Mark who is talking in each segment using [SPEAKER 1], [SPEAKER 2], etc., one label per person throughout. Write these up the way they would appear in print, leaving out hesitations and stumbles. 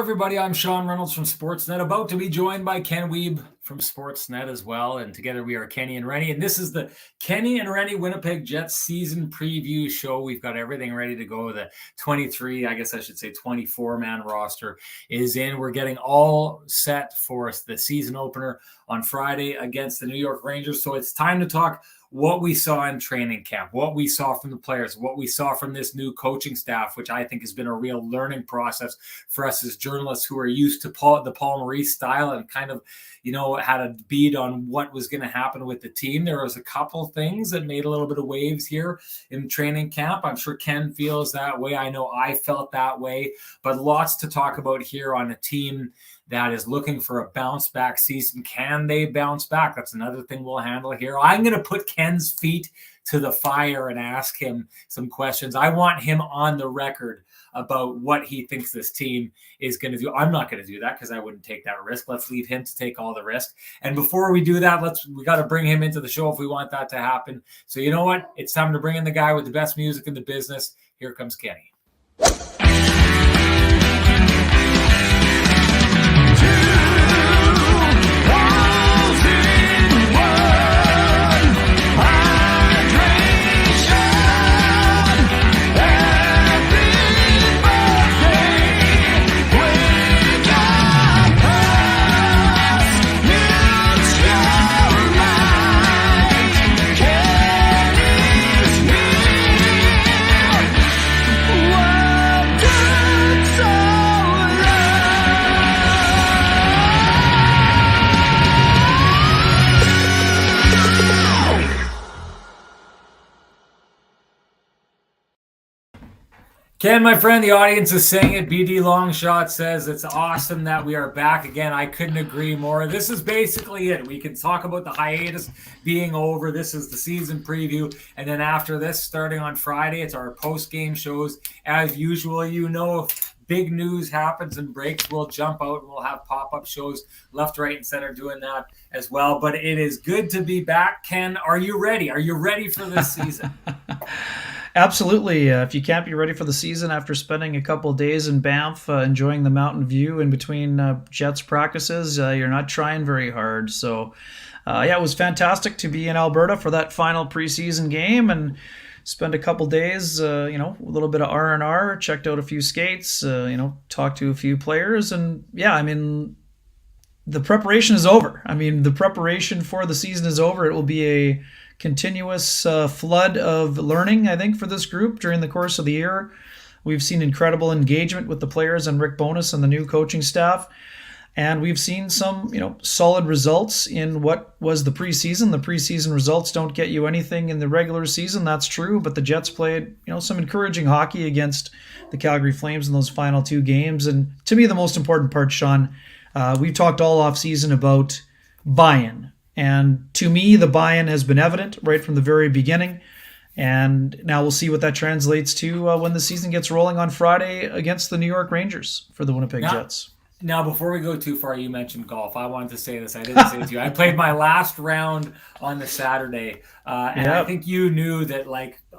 [SPEAKER 1] everybody. I'm Sean Reynolds from Sportsnet, about to be joined by Ken Wiebe from Sportsnet as well. And together we are Kenny and Renny. And this is the Kenny and Renny Winnipeg Jets season preview show. We've got everything ready to go. The 23, I guess I should say 24-man roster is in. We're getting all set for the season opener on Friday against the New York Rangers. So it's time to talk what we saw in training camp, what we saw from the players, what we saw from this new coaching staff, which I think has been a real learning process for us as journalists who are used to the Paul Maurice style and kind of, had a beat on what was going to happen with the team. There was a couple things that made a little bit of waves here in training camp. I'm sure Ken feels that way. I know I felt that way, but lots to talk about here on a team that is looking for a bounce back season. Can they bounce back? That's another thing we'll handle here. I'm going to put Ken's feet to the fire and ask him some questions. I want him on the record about what he thinks this team is going to do. I'm not going to do that because I wouldn't take that risk. Let's leave him to take all the risk. And before we do that, we got to bring him into the show if we want that to happen. So you know what? It's time to bring in the guy with the best music in the business. Here comes Kenny. Ken, my friend, the audience is saying it. BD Longshot says it's awesome that we are back again. I couldn't agree more. This is basically it. We can talk about the hiatus being over. This is the season preview. And then after this, starting on Friday, it's our post-game shows. As usual, if big news happens and breaks, we'll jump out and we'll have pop-up shows left, right, and center doing that as well. But it is good to be back. Ken, are you ready? Are you ready for this season?
[SPEAKER 2] Absolutely. If you can't be ready for the season after spending a couple of days in Banff, enjoying the mountain view in between Jets practices, you're not trying very hard. So, it was fantastic to be in Alberta for that final preseason game and spend a couple days, a little bit of R&R, checked out a few skates, talked to a few players. And the preparation is over. The preparation for the season is over. It will be a continuous flood of learning, I think, for this group during the course of the year. We've seen incredible engagement with the players and Rick Bowness and the new coaching staff. And we've seen some, solid results in what was the preseason. The preseason results don't get you anything in the regular season. That's true. But the Jets played, some encouraging hockey against the Calgary Flames in those final two games. And to me, the most important part, Sean, we've talked all off season about buy-in. And to me, the buy-in has been evident right from the very beginning. And now we'll see what that translates to when the season gets rolling on Friday against the New York Rangers for the Winnipeg Jets.
[SPEAKER 1] Now, before we go too far, you mentioned golf. I wanted to say this. I didn't say it to you. I played my last round on the Saturday. And I think you knew that,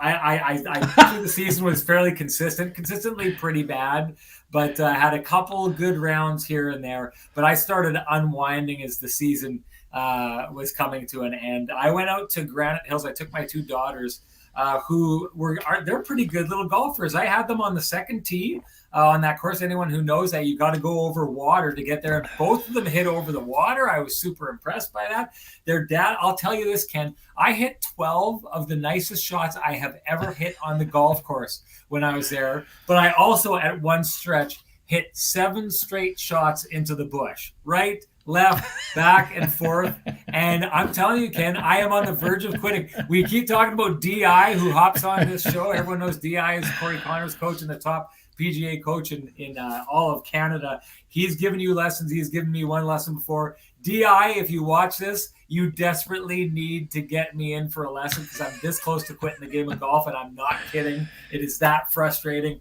[SPEAKER 1] I the season was fairly consistently pretty bad, but had a couple good rounds here and there. But I started unwinding as the season was coming to an end. I went out to Granite Hills. I took my two daughters they're pretty good little golfers. I had them on the second tee on that course. Anyone who knows that, you got to go over water to get there. Both of them hit over the water. I was super impressed by that. Their dad, I'll tell you this, Ken, I hit 12 of the nicest shots I have ever hit on the golf course when I was there. But I also, at one stretch, hit 7 straight shots into the bush, right, left, back, and forth. And I'm telling you, Ken, I am on the verge of quitting. We keep talking about DI, who hops on this show. Everyone knows DI is Corey Connor's coach and the top PGA coach in all of Canada. He's given you lessons. He's given me one lesson before. DI, if you watch this, you desperately need to get me in for a lesson because I'm this close to quitting the game of golf, and I'm not kidding. It is that frustrating.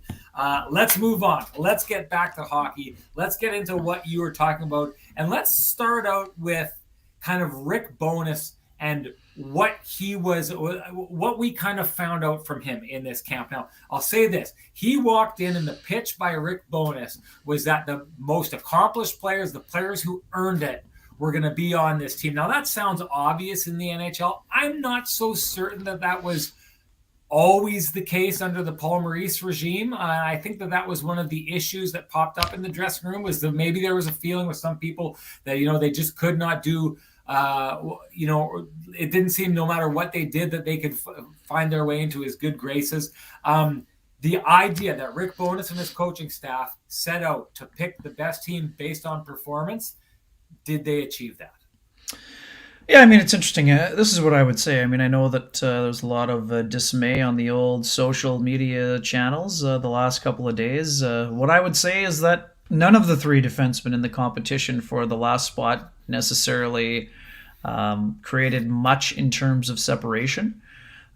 [SPEAKER 1] Let's move on. Let's get back to hockey. Let's get into what you were talking about, and let's start out with kind of Rick Bowness and what we kind of found out from him in this camp. Now, I'll say this. He walked in, and the pitch by Rick Bowness was that the most accomplished players, the players who earned it, were going to be on this team. Now, that sounds obvious in the NHL. I'm not so certain that that was always the case under the Paul Maurice regime. I think that that was one of the issues that popped up in the dressing room, was that maybe there was a feeling with some people that, they just could not do, it didn't seem no matter what they did that they could find their way into his good graces. The idea that Rick Bowness and his coaching staff set out to pick the best team based on performance, did they achieve that?
[SPEAKER 2] Yeah, I mean, it's interesting. This is what I would say. I mean, I know that there's a lot of dismay on the old social media channels the last couple of days. What I would say is that none of the three defensemen in the competition for the last spot necessarily created much in terms of separation.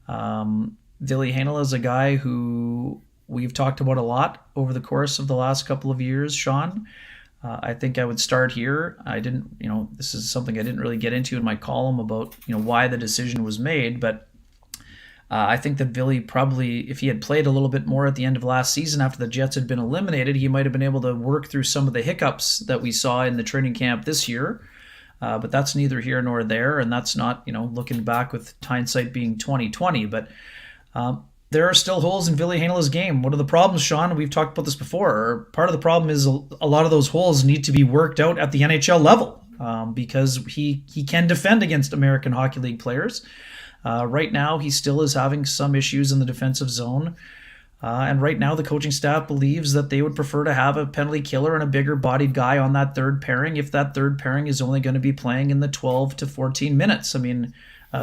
[SPEAKER 2] Villi Heinola is a guy who we've talked about a lot over the course of the last couple of years, Sean. I think I would start here. I didn't, this is something I didn't really get into in my column about, why the decision was made. But I think that Villi probably, if he had played a little bit more at the end of last season after the Jets had been eliminated, he might have been able to work through some of the hiccups that we saw in the training camp this year. But that's neither here nor there. And that's not, looking back with hindsight being 2020. But there are still holes in Villi Heinola's game. One of the problems, Sean, we've talked about this before, part of the problem is a lot of those holes need to be worked out at the NHL level because he can defend against American Hockey League players. Right now, he still is having some issues in the defensive zone. And right now, the coaching staff believes that they would prefer to have a penalty killer and a bigger-bodied guy on that third pairing if that third pairing is only going to be playing in the 12 to 14 minutes. I mean,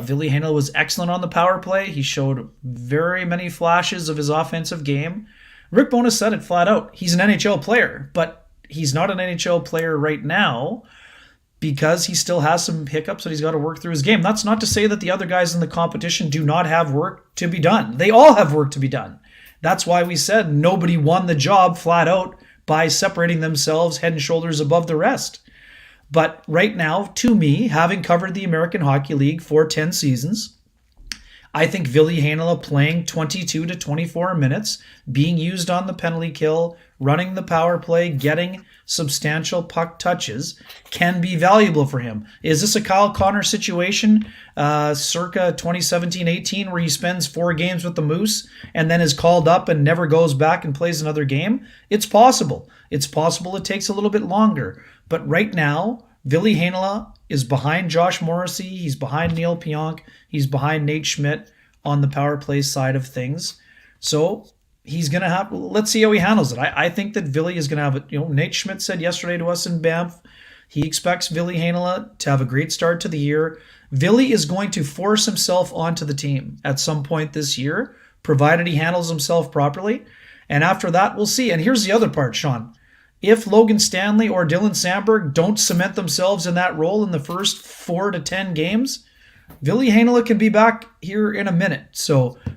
[SPEAKER 2] Villi Heinola was excellent on the power play. He showed very many flashes of his offensive game. Rick Bowness said it flat out. He's an NHL player, but he's not an NHL player right now because he still has some hiccups that he's got to work through his game. That's not to say that the other guys in the competition do not have work to be done. They all have work to be done. That's why we said nobody won the job flat out by separating themselves head and shoulders above the rest. But right now, to me, having covered the American Hockey League for 10 seasons, I think Villi Heinola playing 22 to 24 minutes, being used on the penalty kill, running the power play, getting substantial puck touches can be valuable for him. Is this a Kyle Connor situation circa 2017-18 where he spends 4 games with the Moose and then is called up and never goes back and plays another game? It's possible. It's possible it takes a little bit longer. But right now, Villi Heinola is behind Josh Morrissey. He's behind Neil Pionk. He's behind Nate Schmidt on the power play side of things. So he's going to have, let's see how he handles it. I think that Villi is going to have it. Nate Schmidt said yesterday to us in Banff, he expects Villi Heinola to have a great start to the year. Villi is going to force himself onto the team at some point this year, provided he handles himself properly. And after that, we'll see. And here's the other part, Sean. If Logan Stanley or Dylan Sandberg don't cement themselves in that role in the first 4 to 10 games, Villi Heinola can be back here in a minute.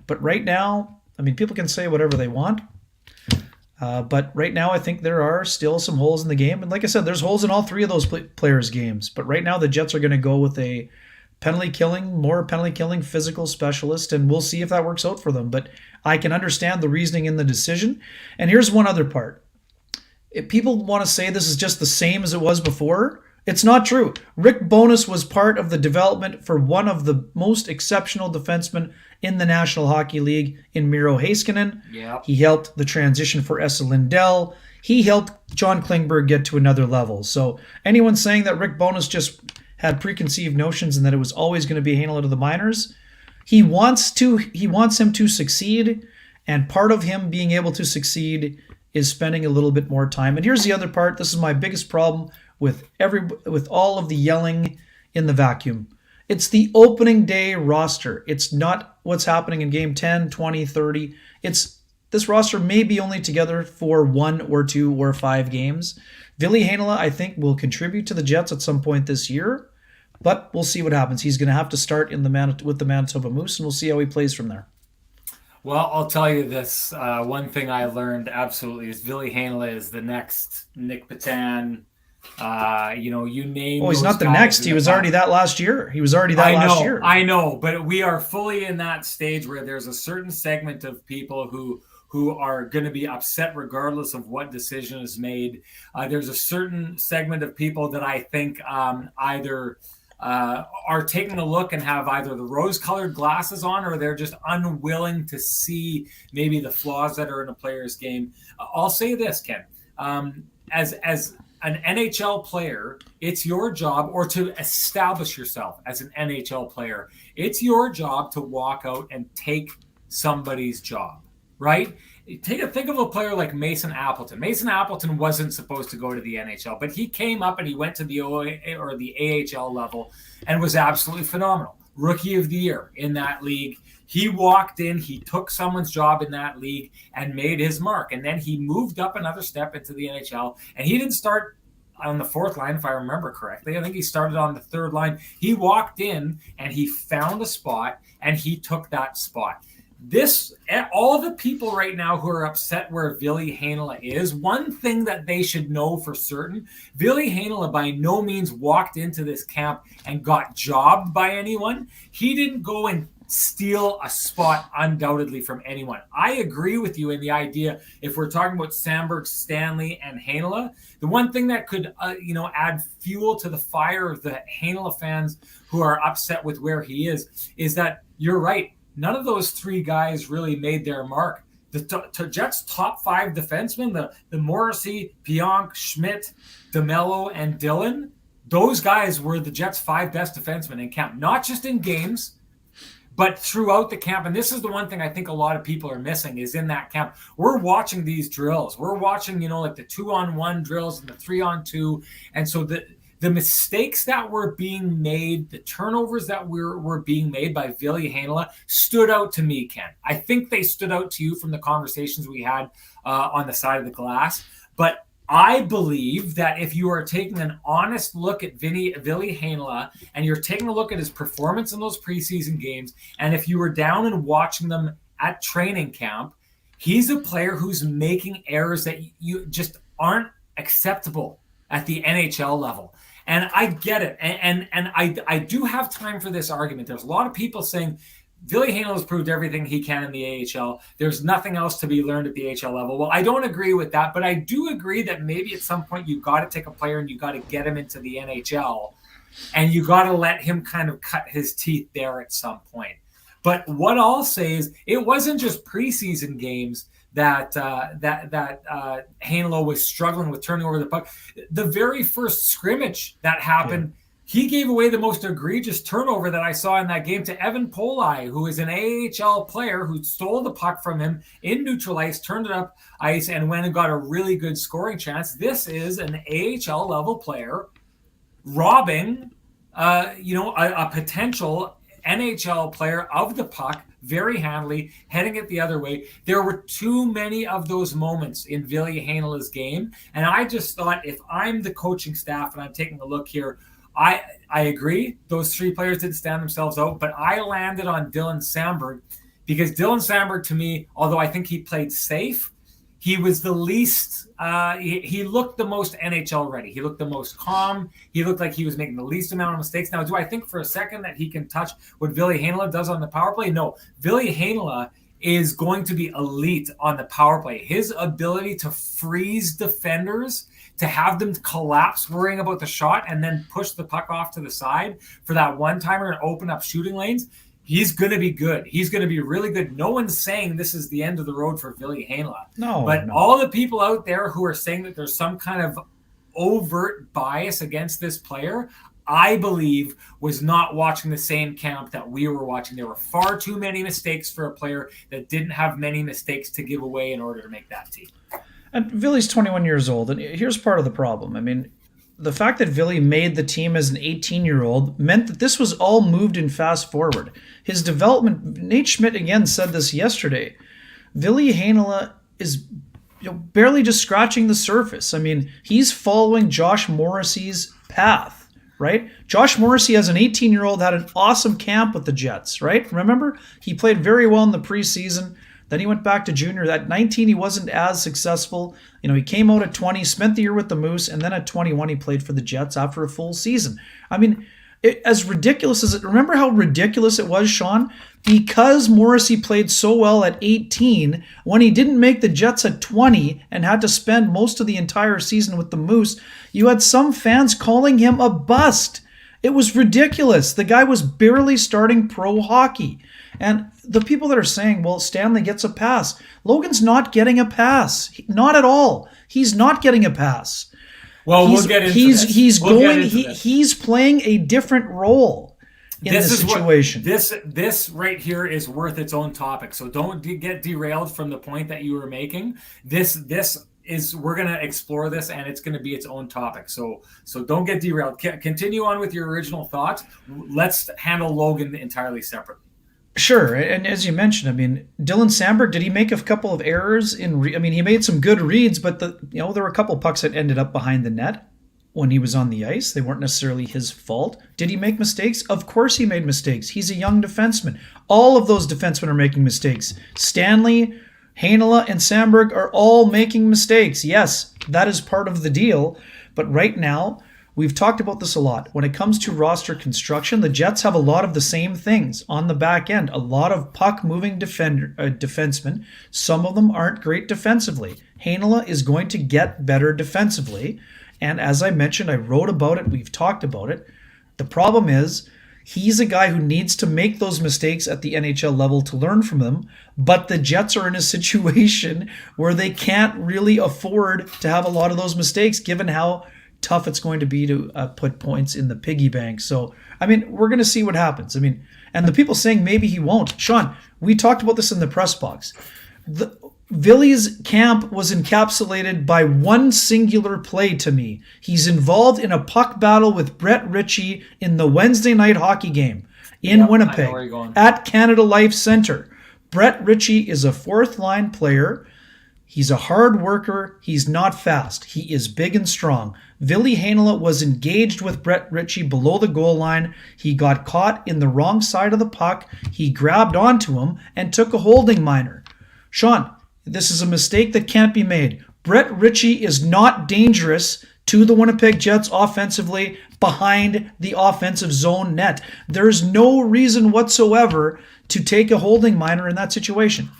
[SPEAKER 2] But right now, I mean, people can say whatever they want. But right now, I think there are still some holes in the game. And like I said, there's holes in all 3 of those players' games. But right now, the Jets are going to go with a more penalty killing physical specialist, and we'll see if that works out for them. But I can understand the reasoning in the decision. And here's one other part. If people want to say this is just the same as it was before, it's not true. Rick Bowness was part of the development for one of the most exceptional defensemen in the National Hockey League in Miro Heiskanen.
[SPEAKER 1] Yep.
[SPEAKER 2] He helped the transition for Esa Lindell. He helped John Klingberg get to another level. So anyone saying that Rick Bowness just had preconceived notions and that it was always going to be Heinola to the minors, he wants him to succeed, and part of him being able to succeed is spending a little bit more time. And here's the other part. This is my biggest problem with all of the yelling in the vacuum. It's the opening day roster. It's not what's happening in game 10, 20, 30. This roster may be only together for 1 or 2 or 5 games. Villi Heinola, I think, will contribute to the Jets at some point this year, but we'll see what happens. He's going to have to start with the Manitoba Moose, and we'll see how he plays from there.
[SPEAKER 1] Well, I'll tell you this. One thing I learned absolutely is Villi Heinola is the next Nick Patan, You name
[SPEAKER 2] Oh, he's
[SPEAKER 1] those
[SPEAKER 2] not the
[SPEAKER 1] guys
[SPEAKER 2] next.
[SPEAKER 1] in
[SPEAKER 2] He
[SPEAKER 1] the
[SPEAKER 2] was already
[SPEAKER 1] past.
[SPEAKER 2] that last year. He was already that last year.
[SPEAKER 1] I know, but we are fully in that stage where there's a certain segment of people who are going to be upset regardless of what decision is made. There's a certain segment of people that I think either are taking a look and have either the rose-colored glasses on, or they're just unwilling to see maybe the flaws that are in a player's game. I'll say this, Ken. As an NHL player, it's your job, or to establish yourself as an NHL player, it's your job to walk out and take somebody's job, right? Think of a player like Mason Appleton. Mason Appleton wasn't supposed to go to the NHL, but he came up and he went to the or the AHL level and was absolutely phenomenal. Rookie of the year in that league. He walked in, he took someone's job in that league and made his mark. And then he moved up another step into the NHL. And he didn't start on the fourth line, if I remember correctly. I think he started on the third line. He walked in and he found a spot and he took that spot. All the people right now who are upset where Villi Heinola is, one thing that they should know for certain, Villi Heinola by no means walked into this camp and got jobbed by anyone. He didn't go and steal a spot undoubtedly from anyone. I agree with you in the idea, if we're talking about Samberg, Stanley, and Heinola, the one thing that could add fuel to the fire of the Heinola fans who are upset with where he is that you're right. None of those three guys really made their mark. The Jets' top five defensemen, the Morrissey, Pionk, Schmidt, DeMello, and Dillon, those guys were the Jets' five best defensemen in camp, not just in games, but throughout the camp. And this is the one thing I think a lot of people are missing is in that camp. We're watching these drills. We're watching, like the 2-on-1 drills and the 3-on-2. And so the mistakes that were being made, the turnovers that were being made by Villi Heinola stood out to me, Ken. I think they stood out to you from the conversations we had on the side of the glass. But I believe that if you are taking an honest look at Villi Heinola and you're taking a look at his performance in those preseason games, and if you were down and watching them at training camp, he's a player who's making errors that you just aren't acceptable at the NHL level. And I get it. And I do have time for this argument. There's a lot of people saying Villi Heinola has proved everything he can in the AHL. There's nothing else to be learned at the AHL level. Well, I don't agree with that, but I do agree that maybe at some point you've got to take a player and you got to get him into the NHL, and you got to let him kind of cut his teeth there at some point. But what I'll say is it wasn't just preseason games that Heinola was struggling with turning over the puck. The very first scrimmage that happened, he gave away the most egregious turnover that I saw in that game to Evan Polai, who is an AHL player who stole the puck from him in neutral ice, turned it up ice, and went and got a really good scoring chance. This is an AHL level player robbing, a potential NHL player of the puck very handily, heading it the other way. There were too many of those moments in Villi Heinola's game. And I just thought, if I'm the coaching staff and I'm taking a look here, I agree those three players didn't stand themselves out, but I landed on Dylan Samberg because Dylan Samberg, to me, although I think he played safe, he was the least, he looked the most NHL ready. He looked the most calm. He looked like he was making the least amount of mistakes. Now, do I think for a second that he can touch what Villi Heinola does on the power play? No. Villi Heinola is going to be elite on the power play. His ability to freeze defenders, to have them collapse worrying about the shot and then push the puck off to the side for that one-timer and open up shooting lanes, he's going to be good. He's going to be really good. No one's saying this is the end of the road for Villi Heinola. But all the people out there who are saying that there's some kind of overt bias against this player, I believe, was not watching the same camp that we were watching. There were far too many mistakes for a player that didn't have many mistakes to give away in order to make that team.
[SPEAKER 2] And Villi's 21 years old, and here's part of the problem. I mean, the fact that Villi made the team as an 18-year-old meant that this was all moved in fast forward. His development, Nate Schmidt again said this yesterday, Villi Heinola is barely just scratching the surface. I mean, he's following Josh Morrissey's path, right? Josh Morrissey, as an 18-year-old, had an awesome camp with the Jets, right? Remember? He played very well in the preseason, Then he went back to junior. At 19, he wasn't as successful. He came out at 20, spent the year with the Moose, and then at 21, he played for the Jets after a full season. I mean, as ridiculous as it, remember how ridiculous it was, Sean? Because Morrissey played so well at 18, when he didn't make the Jets at 20 and had to spend most of the entire season with the Moose, you had some fans calling him a bust. It was ridiculous. The guy was barely starting pro hockey. And the people that are saying, well, Stanley gets a pass. Logan's not getting a pass. Not at all. He's not getting a pass.
[SPEAKER 1] Well, we'll get into this.
[SPEAKER 2] He's playing a different role in this situation.
[SPEAKER 1] This right here is worth its own topic. So don't get derailed from the point that you were making. We're going to explore this, and it's going to be its own topic. So don't get derailed. Continue on with your original thoughts. Let's handle Logan entirely separately.
[SPEAKER 2] Sure, and as you mentioned, I mean, Dylan Samberg, did he make a couple of errors he made some good reads, but there were a couple pucks that ended up behind the net when he was on the ice. They weren't necessarily his fault. Did he make mistakes? Of course he made mistakes. He's a young defenseman. All of those defensemen are making mistakes. Stanley, Heinola, and Samberg are all making mistakes. Yes, that is part of the deal, but right now, we've talked about this a lot. When it comes to roster construction, the Jets have a lot of the same things on the back end. A lot of puck-moving defensemen. Some of them aren't great defensively. Heinola is going to get better defensively. And as I mentioned, I wrote about it. We've talked about it. The problem is he's a guy who needs to make those mistakes at the NHL level to learn from them. But the Jets are in a situation where they can't really afford to have a lot of those mistakes given how tough it's going to be to put points in the piggy bank. So, we're going to see what happens. And the people saying maybe he won't. Sean, we talked about this in the press box. Villi's camp was encapsulated by one singular play to me. He's involved in a puck battle with Brett Ritchie in the Wednesday night hockey game in Winnipeg at Canada Life Center. Brett Ritchie is a fourth-line player. He's a hard worker. He's not fast. He is big and strong. Villi Heinola was engaged with Brett Ritchie below the goal line. He got caught in the wrong side of the puck. He grabbed onto him and took a holding minor. Sean, this is a mistake that can't be made. Brett Ritchie is not dangerous to the Winnipeg Jets offensively behind the offensive zone net. There's no reason whatsoever to take a holding minor in that situation.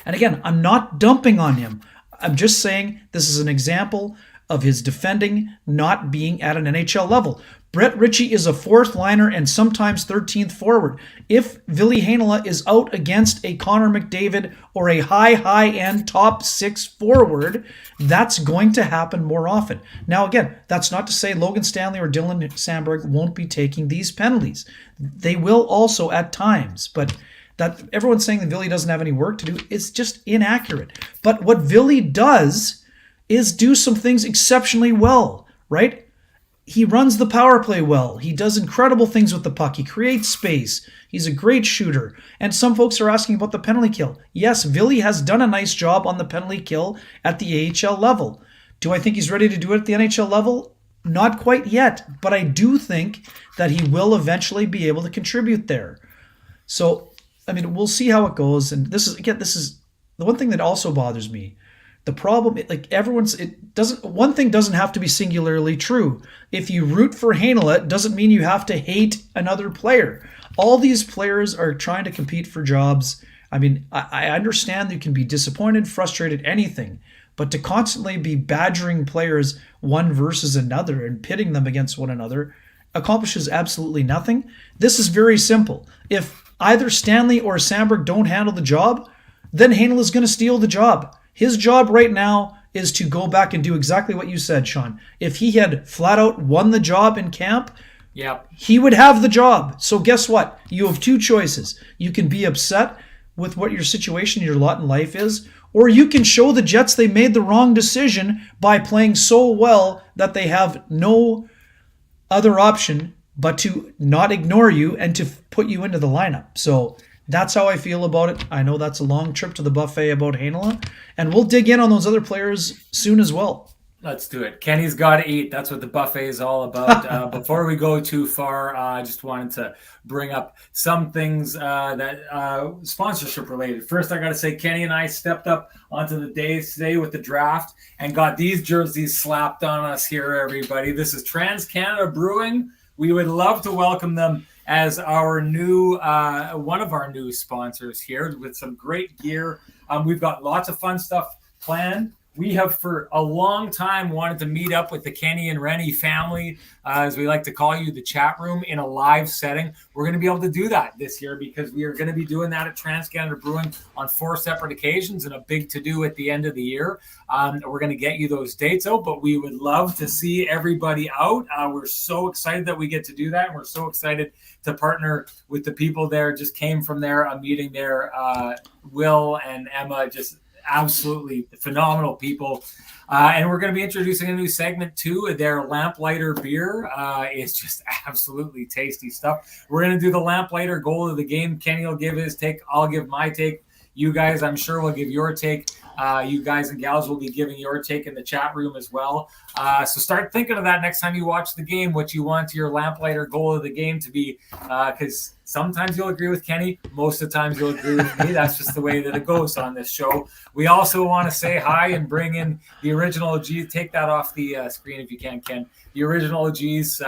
[SPEAKER 2] And again, I'm not dumping on him. I'm just saying this is an example of his defending not being at an NHL level. Brett Ritchie is a fourth liner and sometimes 13th forward. If Villi Heinola is out against a Connor McDavid or a high-end top six forward, that's going to happen more often. Now again, that's not to say Logan Stanley or Dylan Samberg won't be taking these penalties. They will also at times, but that everyone's saying that Villi doesn't have any work to do, it's just inaccurate. But what Villi does is do some things exceptionally well, right? He runs the power play well. He does incredible things with the puck. He creates space. He's a great shooter. And some folks are asking about the penalty kill. Yes, Villi has done a nice job on the penalty kill at the AHL level. Do I think he's ready to do it at the NHL level? Not quite yet, but I do think that he will eventually be able to contribute there. So, we'll see how it goes. And this is the one thing that also bothers me. The problem, one thing doesn't have to be singularly true. If you root for Heinola, it doesn't mean you have to hate another player. All these players are trying to compete for jobs. I understand you can be disappointed, frustrated, anything, but to constantly be badgering players one versus another and pitting them against one another accomplishes absolutely nothing. This is very simple. If either Stanley or Samberg don't handle the job, then Heinola is going to steal the job. His job right now is to go back and do exactly what you said, Sean. If he had flat out won the job in camp, he would have the job. So guess what? You have two choices. You can be upset with what your situation, your lot in life is, or you can show the Jets they made the wrong decision by playing so well that they have no other option but to not ignore you and to put you into the lineup. So that's how I feel about it. I know that's a long trip to the buffet about Heinola, and we'll dig in on those other players soon as well.
[SPEAKER 1] Let's do it. Kenny's got to eat. That's what the buffet is all about. Before we go too far, I just wanted to bring up some things that sponsorship related. First, I got to say, Kenny and I stepped up onto the day today with the draft and got these jerseys slapped on us here, everybody. This is Trans Canada Brewing. We would love to welcome them as our new one of our new sponsors here with some great gear. We've got lots of fun stuff planned. We have for a long time wanted to meet up with the Kenny and Renny family, as we like to call you, the chat room, in a live setting. We're going to be able to do that this year because we are going to be doing that at Trans Canada Brewing on 4 separate occasions and a big to-do at the end of the year. We're going to get you those dates out, but we would love to see everybody out. We're so excited that we get to do that, and we're so excited to partner with the people there. Just came from there, a meeting there. Will and Emma, just absolutely phenomenal people. And we're going to be introducing a new segment too. Their Lamplighter beer is just absolutely tasty stuff. We're going to do the Lamplighter goal of the game. Kenny will give his take. I'll give my take. You guys, I'm sure, will give your take. You guys and gals will be giving your take in the chat room as well. So start thinking of that next time you watch the game, what you want your Lamplighter goal of the game to be, because sometimes you'll agree with Kenny. Most of the times you'll agree with me. That's just the way that it goes on this show. We also want to say hi and bring in the original OGs. Take that off the screen if you can, Ken. The original OGs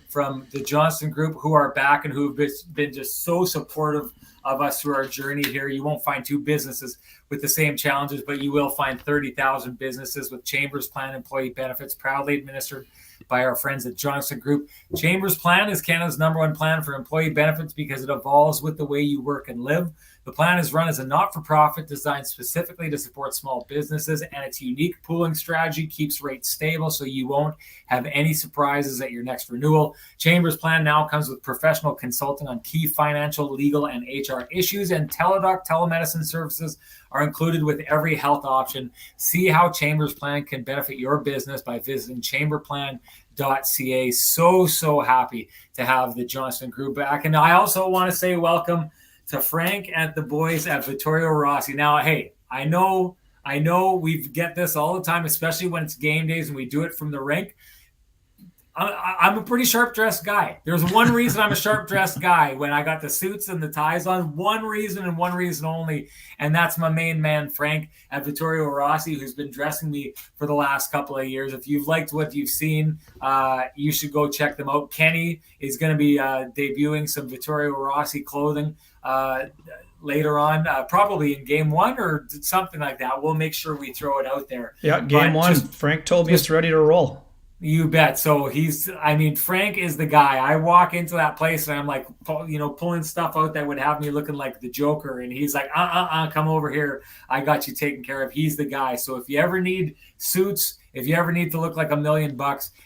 [SPEAKER 1] from the Johnston Group, who are back and who've been just so supportive of us through our journey here. You won't find 2 businesses with the same challenges, but you will find 30,000 businesses with Chambers Plan employee benefits proudly administered by our friends at Johnston Group. Chambers Plan is Canada's #1 plan for employee benefits because it evolves with the way you work and live. The plan is run as a not-for-profit designed specifically to support small businesses, and its unique pooling strategy keeps rates stable so you won't have any surprises at your next renewal. Chambers Plan now comes with professional consulting on key financial, legal, and HR issues, and Teladoc telemedicine services are included with every health option. See how Chambers Plan can benefit your business by visiting chamberplan.ca. So happy to have the Johnston Group back. And I also want to say welcome to Frank and the boys at Vittorio Rossi. Now, hey, I know we get this all the time, especially when it's game days and we do it from the rink. I'm a pretty sharp-dressed guy. There's one reason I'm a sharp-dressed guy when I got the suits and the ties on. One reason and one reason only, and that's my main man, Frank, at Vittorio Rossi, who's been dressing me for the last couple of years. If you've liked what you've seen, you should go check them out. Kenny is going to be debuting some Vittorio Rossi clothing later on, probably in game 1 or something like that. We'll make sure we throw it out there.
[SPEAKER 2] Yeah, game 1. Frank told me it's ready to roll.
[SPEAKER 1] You bet. So Frank is the guy. I walk into that place and I'm like, pulling stuff out that would have me looking like the Joker. And he's like, come over here. I got you taken care of. He's the guy. So if you ever need suits, if you ever need to look like $1 million,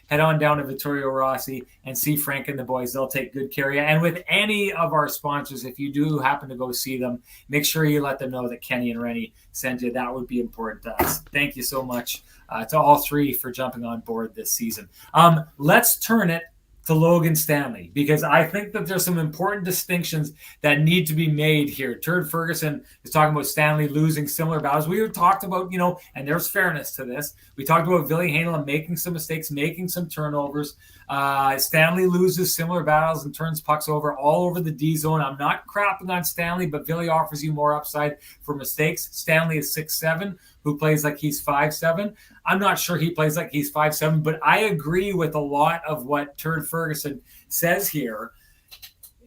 [SPEAKER 1] head on down to Vittorio Rossi and see Frank and the boys. They'll take good care of you. And with any of our sponsors, if you do happen to go see them, make sure you let them know that Kenny and Renny sent you. That would be important to us. Thank you so much to all 3 for jumping on board this season. Let's turn it to Logan Stanley, because I think that there's some important distinctions that need to be made here. Turd Ferguson is talking about Stanley losing similar battles. We talked about, and there's fairness to this. We talked about Villi Heinola making some mistakes, making some turnovers. Stanley loses similar battles and turns pucks over all over the D zone. I'm not crapping on Stanley, but Villi offers you more upside for mistakes. Stanley is 6'7", who plays like he's 5'7". I'm not sure he plays like he's 5'7", but I agree with a lot of what Turd Ferguson says here.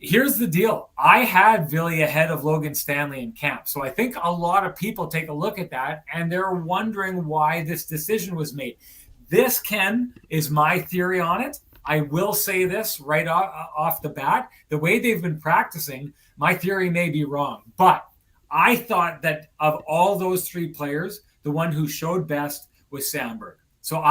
[SPEAKER 1] Here's the deal. I had Villi ahead of Logan Stanley in camp. So I think a lot of people take a look at that and they're wondering why this decision was made. This, Ken, is my theory on it. I will say this right off the bat. The way they've been practicing, my theory may be wrong, but I thought that of all those 3 players, the one who showed best was Sandberg. So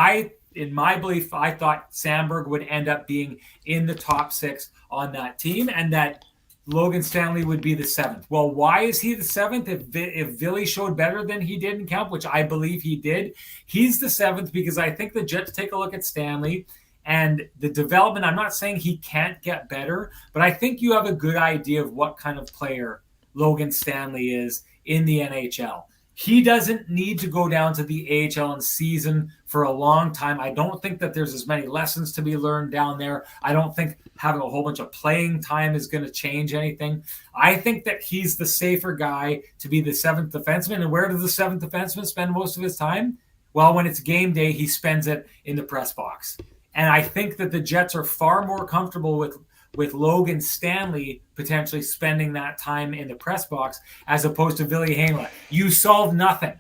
[SPEAKER 1] in my belief, I thought Sandberg would end up being in the top 6 on that team and that Logan Stanley would be the 7th. Well, why is he the 7th? If Villi showed better than he did in camp, which I believe he did, he's the 7th because I think the Jets take a look at Stanley and the development. I'm not saying he can't get better, but I think you have a good idea of what kind of player Logan Stanley is in the NHL. He doesn't need to go down to the AHL and season for a long time. I don't think that there's as many lessons to be learned down there. I don't think having a whole bunch of playing time is going to change anything. I think that he's the safer guy to be the seventh defenseman. And where does the seventh defenseman spend most of his time? Well, when it's game day, he spends it in the press box. And I think that the Jets are far more comfortable with Logan Stanley potentially spending that time in the press box as opposed to Villi Heinola. You solve nothing.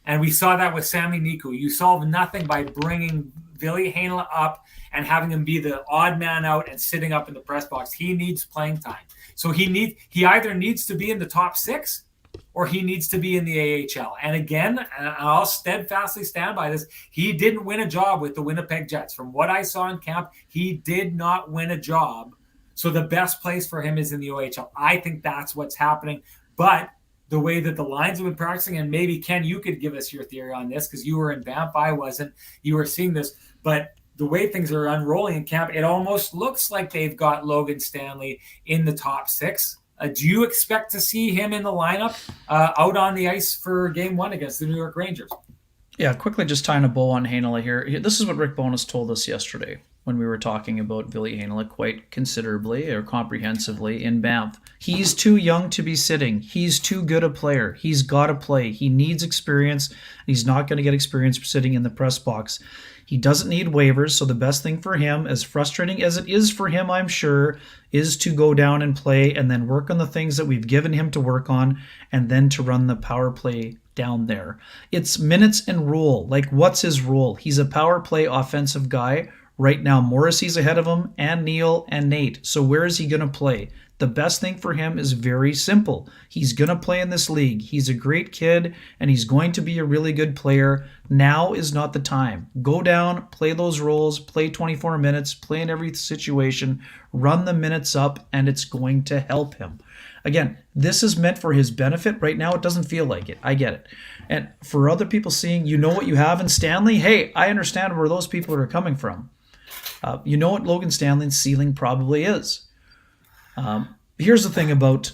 [SPEAKER 1] And we saw that with Sami Niku. You solve nothing by bringing Villi Heinola up and having him be the odd man out and sitting up in the press box. He needs playing time. So he either needs to be in the top six or he needs to be in the AHL. And again, I'll steadfastly stand by this, he didn't win a job with the Winnipeg Jets. From what I saw in camp, he did not win a job. So the best place for him is in the OHL. I think that's what's happening. But the way that the lines have been practicing, and maybe, Ken, you could give us your theory on this because you were in Banff, I wasn't. You were seeing this. But the way things are unrolling in camp, it almost looks like they've got Logan Stanley in the top six. Do you expect to see him in the lineup out on the ice for game one against the New York Rangers?
[SPEAKER 2] Yeah, quickly just tying a bow on Heinola here. This is what Rick Bowness told us yesterday when we were talking about Villi Heinola quite considerably or comprehensively in Banff. He's too young to be sitting. He's too good a player. He's got to play. He needs experience. He's not going to get experience sitting in the press box. He doesn't need waivers, so the best thing for him, as frustrating as it is for him, I'm sure, is to go down and play and then work on the things that we've given him to work on and then to run the power play down there. It's minutes and rule. Like, what's his role? He's a power play offensive guy. Right now, Morrissey's ahead of him, and Neil and Nate. So where is he going to play? The best thing for him is very simple. He's going to play in this league. He's a great kid, and he's going to be a really good player. Now is not the time. Go down, play those roles, play 24 minutes, play in every situation, run the minutes up, and it's going to help him. Again, this is meant for his benefit. Right now, it doesn't feel like it. I get it. And for other people seeing, you know what you have in Stanley? Hey, I understand where those people are coming from. You know what Logan Stanley's ceiling probably is. Here's the thing about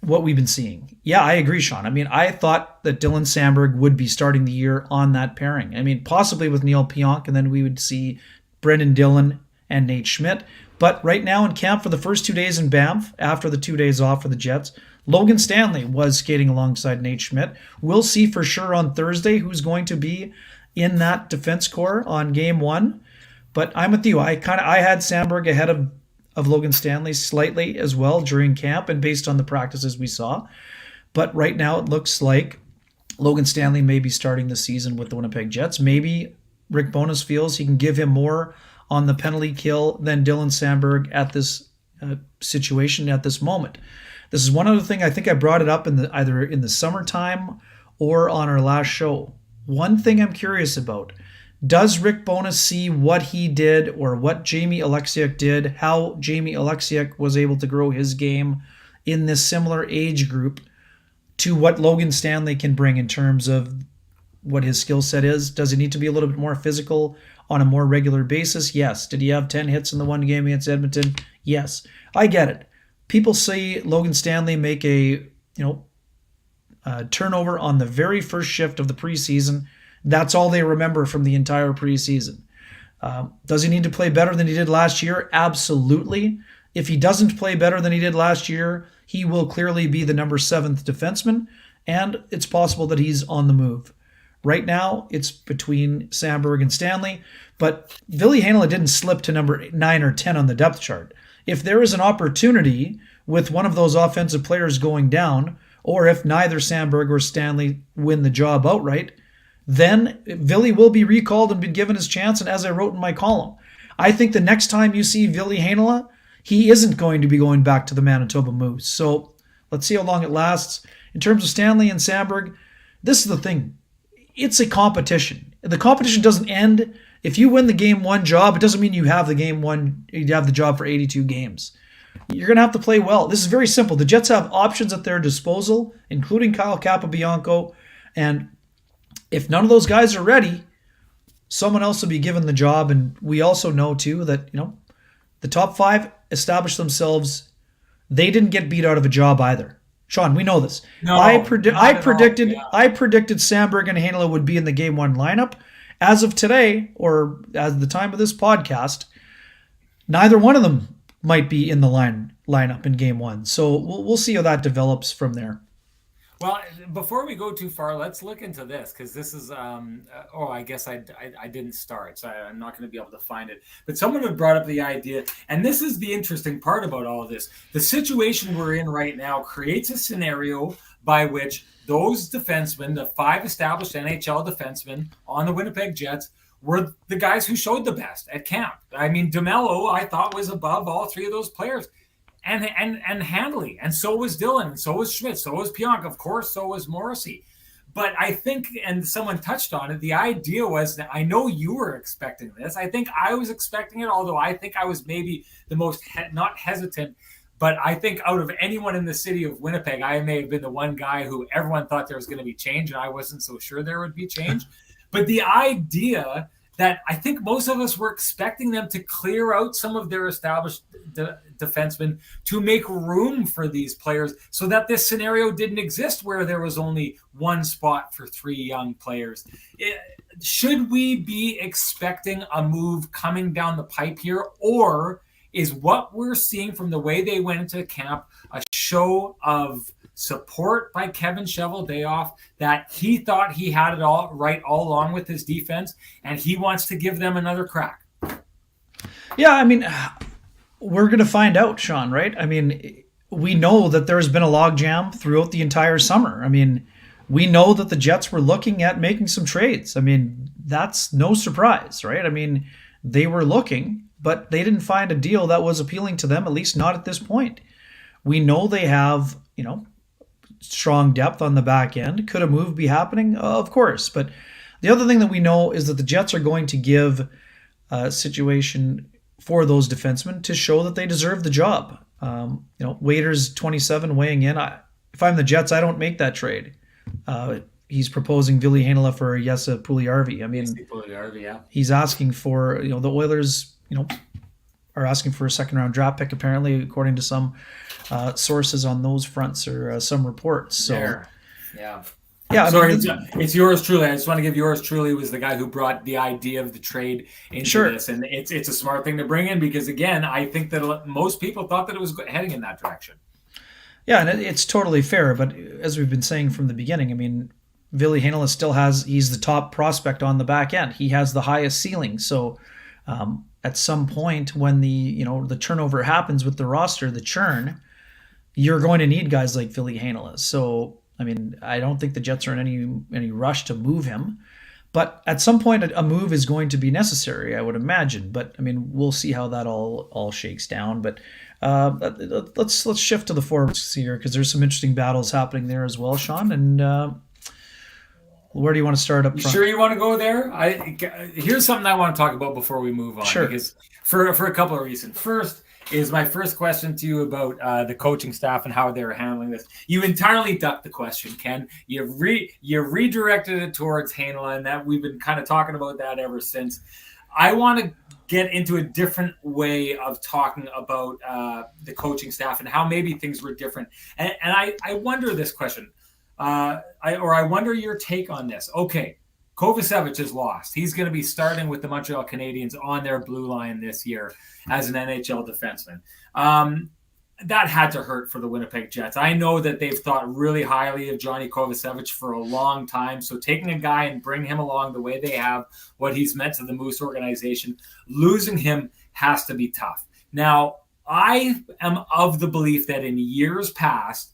[SPEAKER 2] what we've been seeing. Yeah, I agree, Sean. I mean, I thought that Dylan Samberg would be starting the year on that pairing. I mean, possibly with Neil Pionk, and then we would see Brendan Dillon and Nate Schmidt. But right now in camp for the first 2 days in Banff, after the 2 days off for the Jets, Logan Stanley was skating alongside Nate Schmidt. We'll see for sure on Thursday who's going to be in that defense core on game one. But I'm with you. I had Samberg ahead of Logan Stanley slightly as well during camp and based on the practices we saw. But right now it looks like Logan Stanley may be starting the season with the Winnipeg Jets. Maybe Rick Bowness feels he can give him more on the penalty kill than Dylan Samberg at this situation at this moment. This is one other thing. I think I brought it up either in the summertime or on our last show. One thing I'm curious about. Does Rick Bowness see what he did or what Jamie Alexiak did, how Jamie Alexiak was able to grow his game in this similar age group to what Logan Stanley can bring in terms of what his skill set is? Does he need to be a little bit more physical on a more regular basis? Yes. Did he have 10 hits in the one game against Edmonton? Yes. I get it. People see Logan Stanley make a turnover on the very first shift of the preseason. That's all they remember from the entire preseason. Does he need to play better than he did last year? Absolutely. If he doesn't play better than he did last year, he will clearly be the number 7th defenseman, and it's possible that he's on the move. Right now, it's between Samberg and Stanley, but Villi Heinola didn't slip to number 9 or 10 on the depth chart. If there is an opportunity with one of those offensive players going down, or if neither Samberg or Stanley win the job outright, then Villi will be recalled and be given his chance. And as I wrote in my column, I think the next time you see Villi Heinola, he isn't going to be going back to the Manitoba Moose. So let's see how long it lasts. In terms of Stanley and Samberg, this is the thing. It's a competition. The competition doesn't end. If you win the game one job, it doesn't mean you have the job for 82 games. You're going to have to play well. This is very simple. The Jets have options at their disposal, including Kyle Capobianco, and if none of those guys are ready, someone else will be given the job. And we also know, too, that the top 5 established themselves. They didn't get beat out of a job either. Sean, we know this.
[SPEAKER 1] No, not at all. Yeah.
[SPEAKER 2] I predicted Sandberg and Heinola would be in the game one lineup. As of today, or as the time of this podcast, neither one of them might be in the lineup in game one. So we'll see how that develops from there.
[SPEAKER 1] Well, before we go too far, let's look into this because this is. Oh, I guess I didn't start, so I'm not going to be able to find it. But someone had brought up the idea, and this is the interesting part about all of this. The situation we're in right now creates a scenario by which those defensemen, the 5 established NHL defensemen on the Winnipeg Jets, were the guys who showed the best at camp. I mean, DeMello, I thought, was above all 3 of those players. And Handley, and so was Dylan, and so was Schmidt, so was Pionk, of course, so was Morrissey. But I think, and someone touched on it, the idea was that I know you were expecting this. I think I was expecting it, although I think I was maybe the most not hesitant. But I think out of anyone in the city of Winnipeg, I may have been the one guy who everyone thought there was going to be change, and I wasn't so sure there would be change. But the idea that I think most of us were expecting them to clear out some of their established defensemen to make room for these players so that this scenario didn't exist where there was only one spot for 3 young players. Should we be expecting a move coming down the pipe here, or is what we're seeing from the way they went into camp a show of support by Kevin Cheveldayoff that he thought he had it all right all along with his defense, and he wants to give them another crack?
[SPEAKER 2] Yeah, I mean, we're going to find out, Sean, right? I mean, we know that there's been a logjam throughout the entire summer. I mean, we know that the Jets were looking at making some trades. I mean, that's no surprise, right? I mean, they were looking, but they didn't find a deal that was appealing to them, at least not at this point. We know they have, strong depth on the back end. Could a move be happening? Of course. But the other thing that we know is that the Jets are going to give a situation for those defensemen to show that they deserve the job. Waiters 27 weighing in. If I'm the Jets, I don't make that trade. He's proposing Villi Heinola for Jesse Puljujärvi. I mean,
[SPEAKER 1] yeah.
[SPEAKER 2] He's asking for, the Oilers, are asking for a second-round draft pick, apparently, according to some sources on those fronts or some reports. So,
[SPEAKER 1] yeah.
[SPEAKER 2] Sorry,
[SPEAKER 1] it's yours truly. I just want to give yours truly was the guy who brought the idea of the trade into this, and it's a smart thing to bring in because, again, I think that most people thought that it was heading in that direction.
[SPEAKER 2] Yeah, and it's totally fair. But as we've been saying from the beginning, I mean, Villi Heinola he's the top prospect on the back end. He has the highest ceiling. So at some point when the turnover happens with the roster, the churn, you're going to need guys like Villi Heinola. So, I mean, I don't think the Jets are in any rush to move him. But at some point, a move is going to be necessary, I would imagine. But, I mean, we'll see how that all shakes down. But let's shift to the forwards here because there's some interesting battles happening there as well, Sean. And where do you want to start up front?
[SPEAKER 1] You sure you want to go there? Here's something I want to talk about before we move on.
[SPEAKER 2] Sure.
[SPEAKER 1] Because for a couple of reasons. First is my first question to you about the coaching staff and how they're handling this. You entirely ducked the question, Ken. You redirected it towards Heinola, and that we've been kind of talking about that ever since. I want to get into a different way of talking about the coaching staff and how maybe things were different. And I wonder this question. I wonder your take on this. Okay, Kovacevic is lost. He's going to be starting with the Montreal Canadiens on their blue line this year as an NHL defenseman. That had to hurt for the Winnipeg Jets. I know that they've thought really highly of Johnny Kovacevic for a long time. So taking a guy and bring him along the way they have, what he's meant to the Moose organization, losing him has to be tough. Now, I am of the belief that in years past,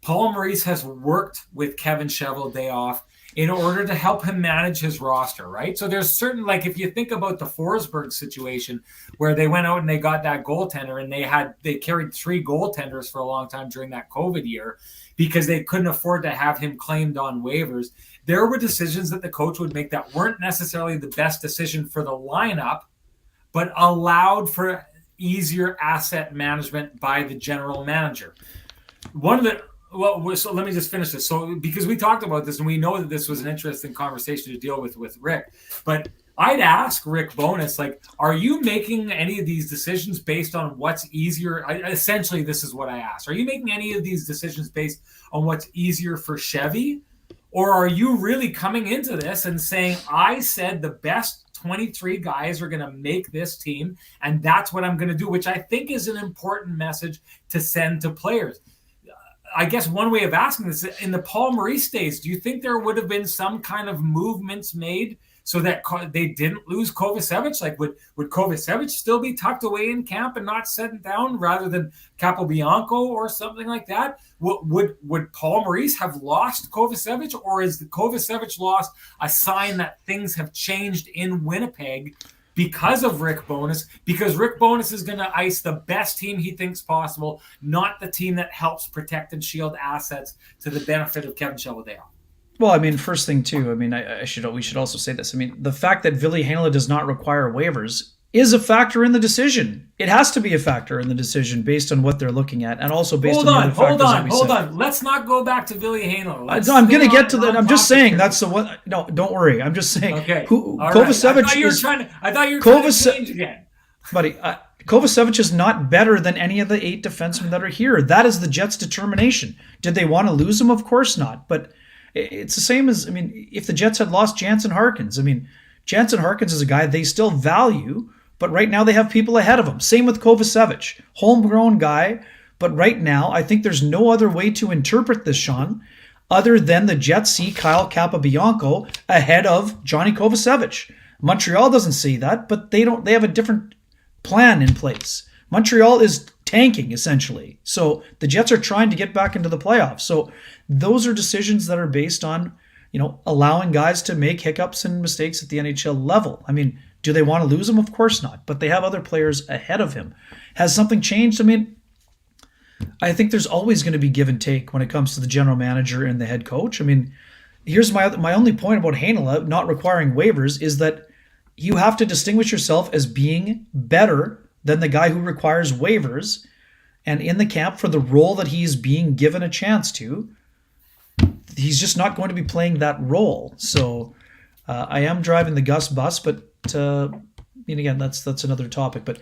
[SPEAKER 1] Paul Maurice has worked with Kevin Cheveldayoff in order to help him manage his roster, right? So there's certain, like if you think about the Forsberg situation where they went out and they got that goaltender and they carried 3 goaltenders for a long time during that COVID year because they couldn't afford to have him claimed on waivers. There were decisions that the coach would make that weren't necessarily the best decision for the lineup, but allowed for easier asset management by the general manager. So let me just finish this. So because we talked about this and we know that this was an interesting conversation to deal with Rick, but I'd ask Rick Bowness, like, are you making any of these decisions based on what's easier? Essentially, this is what I asked. Are you making any of these decisions based on what's easier for Chevy? Or are you really coming into this and saying, I said the best 23 guys are going to make this team, and that's what I'm going to do, which I think is an important message to send to players. I guess one way of asking this, in the Paul Maurice days, do you think there would have been some kind of movements made so that they didn't lose Kovacevic? Like, would Kovacevic still be tucked away in camp and not setting down rather than Capobianco or something like that? Would Paul Maurice have lost Kovacevic, or is the Kovacevic loss a sign that things have changed in Winnipeg because of Rick Bowness, because Rick Bowness is going to ice the best team he thinks possible, not the team that helps protect and shield assets to the benefit of Kevin Cheveldayoff?
[SPEAKER 2] Well, I mean, first thing too, I mean, we should also say this. I mean, the fact that Villi Heinola does not require waivers is a factor in the decision. It has to be a factor in the decision based on what they're looking at, and also based on the other factors that we said.
[SPEAKER 1] Hold on. Let's not go back to Villi Heinola.
[SPEAKER 2] No, I'm going to get to that. I'm just saying that's the one. No, don't worry. I'm just saying.
[SPEAKER 1] Okay.
[SPEAKER 2] Kovacevic
[SPEAKER 1] I thought you were trying to change again.
[SPEAKER 2] Buddy, Kovacevic is not better than any of the 8 defensemen that are here. That is the Jets' determination. Did they want to lose him? Of course not. But it's the same as, I mean, if the Jets had lost Jansen Harkins, I mean, Jansen Harkins is a guy they still value, but right now they have people ahead of him. Same with Kovacevic, homegrown guy. But right now, I think there's no other way to interpret this, Sean, other than the Jets see Kyle Capobianco ahead of Johnny Kovacevic. Montreal doesn't see that, but they have a different plan in place. Montreal is tanking, essentially. So the Jets are trying to get back into the playoffs. So those are decisions that are based on, allowing guys to make hiccups and mistakes at the NHL level. I mean, do they want to lose him? Of course not. But they have other players ahead of him. Has something changed? I mean, I think there's always going to be give and take when it comes to the general manager and the head coach. I mean, here's my only point about Heinola not requiring waivers is that you have to distinguish yourself as being better than the guy who requires waivers. And in the camp, for the role that he's being given a chance to, he's just not going to be playing that role. So I am driving the Gus bus, but again, that's another topic. But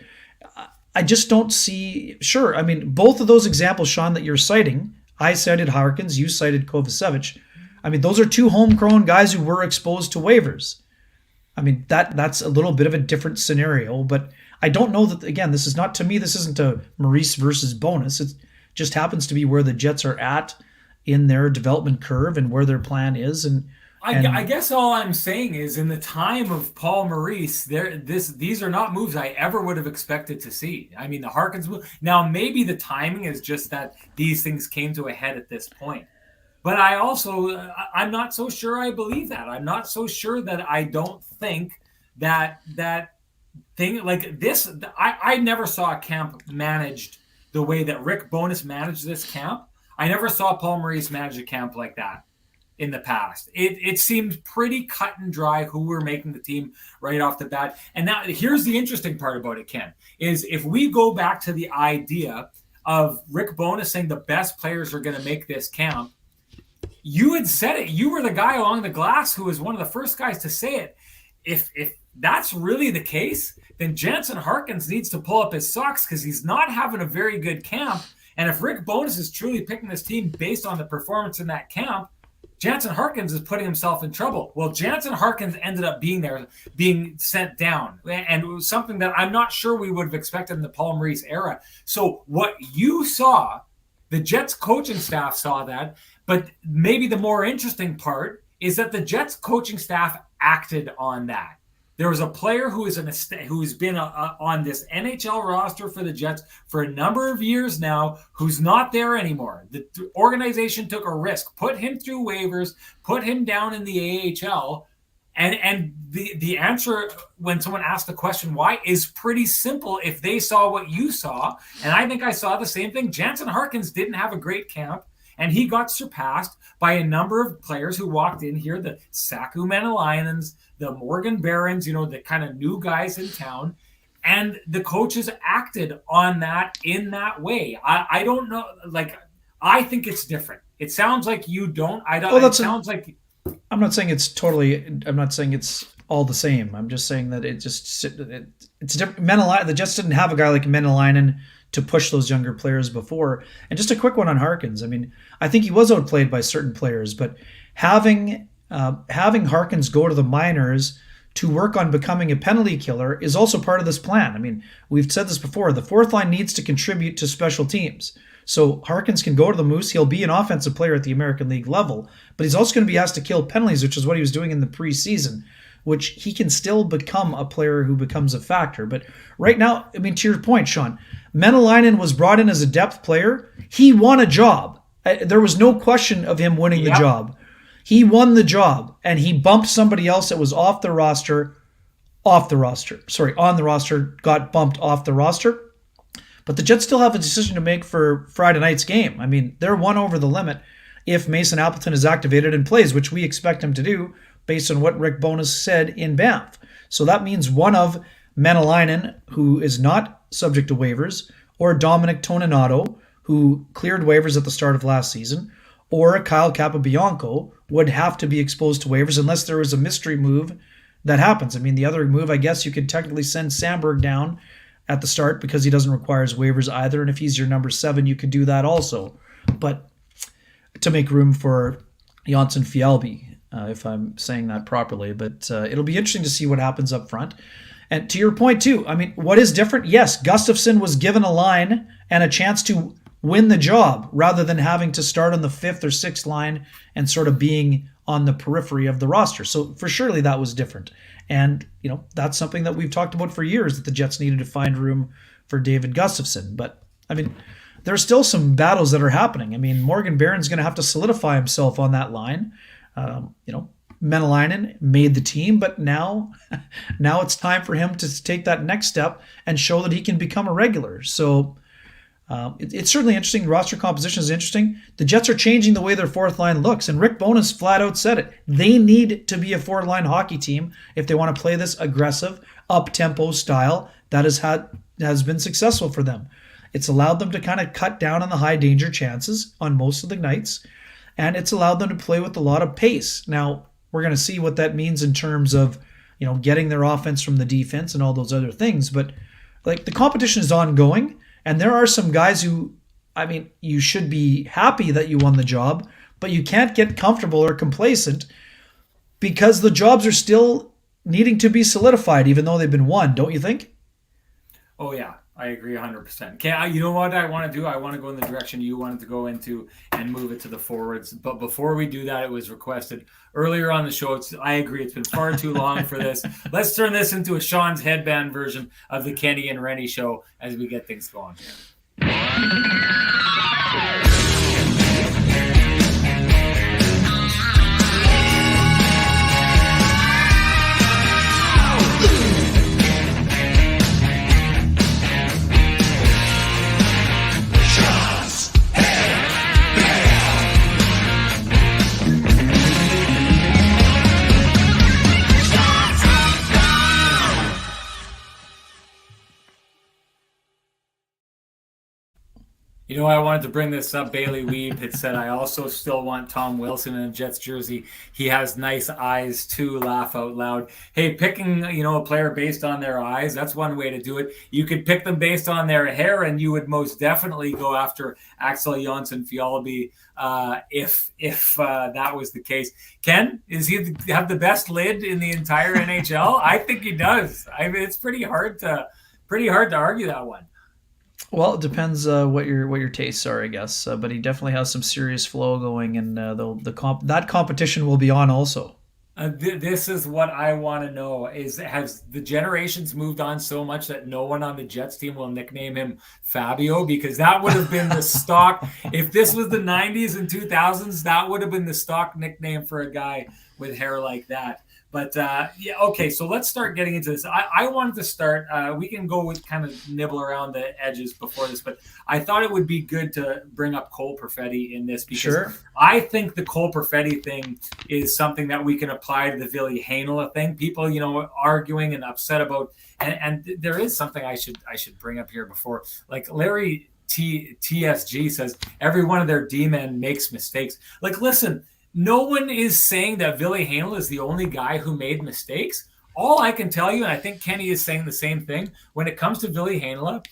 [SPEAKER 2] I just don't see. Sure, I mean, both of those examples, Sean, that you're citing, I cited Harkins, you cited Kovacevic. I mean, those are 2 homegrown guys who were exposed to waivers. I mean, that's a little bit of a different scenario, but I don't know that, again, this isn't a Maurice versus Bowness. It just happens to be where the Jets are at in their development curve and where their plan is. And
[SPEAKER 1] I guess all I'm saying is, in the time of Paul Maurice, these are not moves I ever would have expected to see. I mean, the Harkins move. Now, maybe the timing is just that these things came to a head at this point. But I'm not so sure I believe that. I'm not so sure that I don't think that thing like this. I never saw a camp managed the way that Rick Bowness managed this camp. I never saw Paul Maurice manage a camp like that in the past. It seemed pretty cut and dry who were making the team right off the bat. And now here's the interesting part about it, Ken, is if we go back to the idea of Rick Bowness saying the best players are going to make this camp, you had said it. You were the guy along the glass who was one of the first guys to say it. If that's really the case, then Jansen Harkins needs to pull up his socks because he's not having a very good camp. And if Rick Bowness is truly picking this team based on the performance in that camp, Jansen Harkins is putting himself in trouble. Well, Jansen Harkins ended up being sent down, and it was something that I'm not sure we would have expected in the Paul Maurice era. So what you saw, the Jets coaching staff saw that, but maybe the more interesting part is that the Jets coaching staff acted on that. There was a player who's been on this NHL roster for the Jets for a number of years now who's not there anymore. The organization took a risk, put him through waivers, put him down in the AHL, and the answer when someone asked the question why is pretty simple if they saw what you saw. And I think I saw the same thing. Jansen Harkins didn't have a great camp, and he got surpassed by a number of players who walked in here, the Saku Menelainens, the Morgan Barons, the kind of new guys in town. And the coaches acted on that in that way. I don't know. Like, I think it's different. It sounds like you don't. I don't. Well, it sounds like.
[SPEAKER 2] I'm not saying it's all the same. I'm just saying that it's different. The Jets didn't have a guy like Menelainen to push those younger players before. And just a quick one on Harkins. I mean, I think he was outplayed by certain players, but having Harkins go to the minors to work on becoming a penalty killer is also part of this plan. I mean, we've said this before. The fourth line needs to contribute to special teams. So Harkins can go to the Moose. He'll be an offensive player at the American League level, but he's also going to be asked to kill penalties, which is what he was doing in the preseason, which he can still become a player who becomes a factor. But right now, I mean, to your point, Sean, Menelainen was brought in as a depth player. He won a job. There was no question of him winning the job. He won the job, and he bumped somebody else that was on the roster, got bumped off the roster. But the Jets still have a decision to make for Friday night's game. I mean, they're one over the limit if Mason Appleton is activated and plays, which we expect him to do based on what Rick Bowness said in Banff. So that means one of Menelainen, who is not subject to waivers, or Dominic Toninato, who cleared waivers at the start of last season, or Kyle Capobianco would have to be exposed to waivers unless there was a mystery move that happens. I mean, the other move, I guess you could technically send Sandberg down at the start because he doesn't require waivers either. And if he's your number 7, you could do that also. But to make room for Janssen Fjällby, if I'm saying that properly. But it'll be interesting to see what happens up front. And to your point, too, I mean, what is different? Yes, Gustafsson was given a line and a chance to win the job rather than having to start on the 5th or 6th line and sort of being on the periphery of the roster. So for surely that was different. And, you know, that's something that we've talked about for years, that the Jets needed to find room for David Gustafsson. But, I mean, there's still some battles that are happening. I mean, Morgan Barron's going to have to solidify himself on that line. Menelainen made the team, but now it's time for him to take that next step and show that he can become a regular. So it's certainly interesting. Roster composition is interesting. The Jets are changing the way their fourth line looks, and Rick Bowness flat out said it. They need to be a four-line hockey team if they want to play this aggressive, up-tempo style that has been successful for them. It's allowed them to kind of cut down on the high-danger chances on most of the nights, and it's allowed them to play with a lot of pace. Now, we're going to see what that means in terms of, you know, getting their offense from the defense and all those other things, but like the competition is ongoing. And there are some guys who, I mean, you should be happy that you won the job, but you can't get comfortable or complacent because the jobs are still needing to be solidified, even though they've been won, don't you think?
[SPEAKER 1] Oh, yeah. I agree 100%. You know what I want to do? I want to go in the direction you wanted to go into and move it to the forwards. But before we do that, it was requested earlier on the show. I agree. It's been far too long for this. Let's turn this into a Sean's headband version of the Kenny and Renny show as we get things going here. You know, I wanted to bring this up. Bailey Weeb had said, I also still want Tom Wilson in a Jets jersey. He has nice eyes too, laugh out loud. Hey, picking, you know, a player based on their eyes, that's one way to do it. You could pick them based on their hair, and you would most definitely go after Axel Janssen Fjällby if that was the case. Ken, does he have the best lid in the entire NHL? I think he does. I mean, it's pretty hard to argue that one.
[SPEAKER 2] Well, it depends what your tastes are, I guess. But he definitely has some serious flow going, and that competition will be on also.
[SPEAKER 1] This is what I want to know: has the generations moved on so much that no one on the Jets team will nickname him Fabio? Because that would have been the stock. If this was the 90s and 2000s, that would have been the stock nickname for a guy with hair like that. But okay, so let's start getting into this. I wanted to start, we can go with kind of nibble around the edges before this, but I thought it would be good to bring up Cole Perfetti in this because
[SPEAKER 2] sure.
[SPEAKER 1] I think the Cole Perfetti thing is something that we can apply to the Villi Heinola thing. People, you know, arguing and upset about, and there is something I should bring up here before. Like Larry TSG says, every one of their D-men makes mistakes. Like, listen, no one is saying that Villi Heinola is the only guy who made mistakes. all I can tell you, and I think Kenny is saying the same thing, when it comes to Villi Heinola,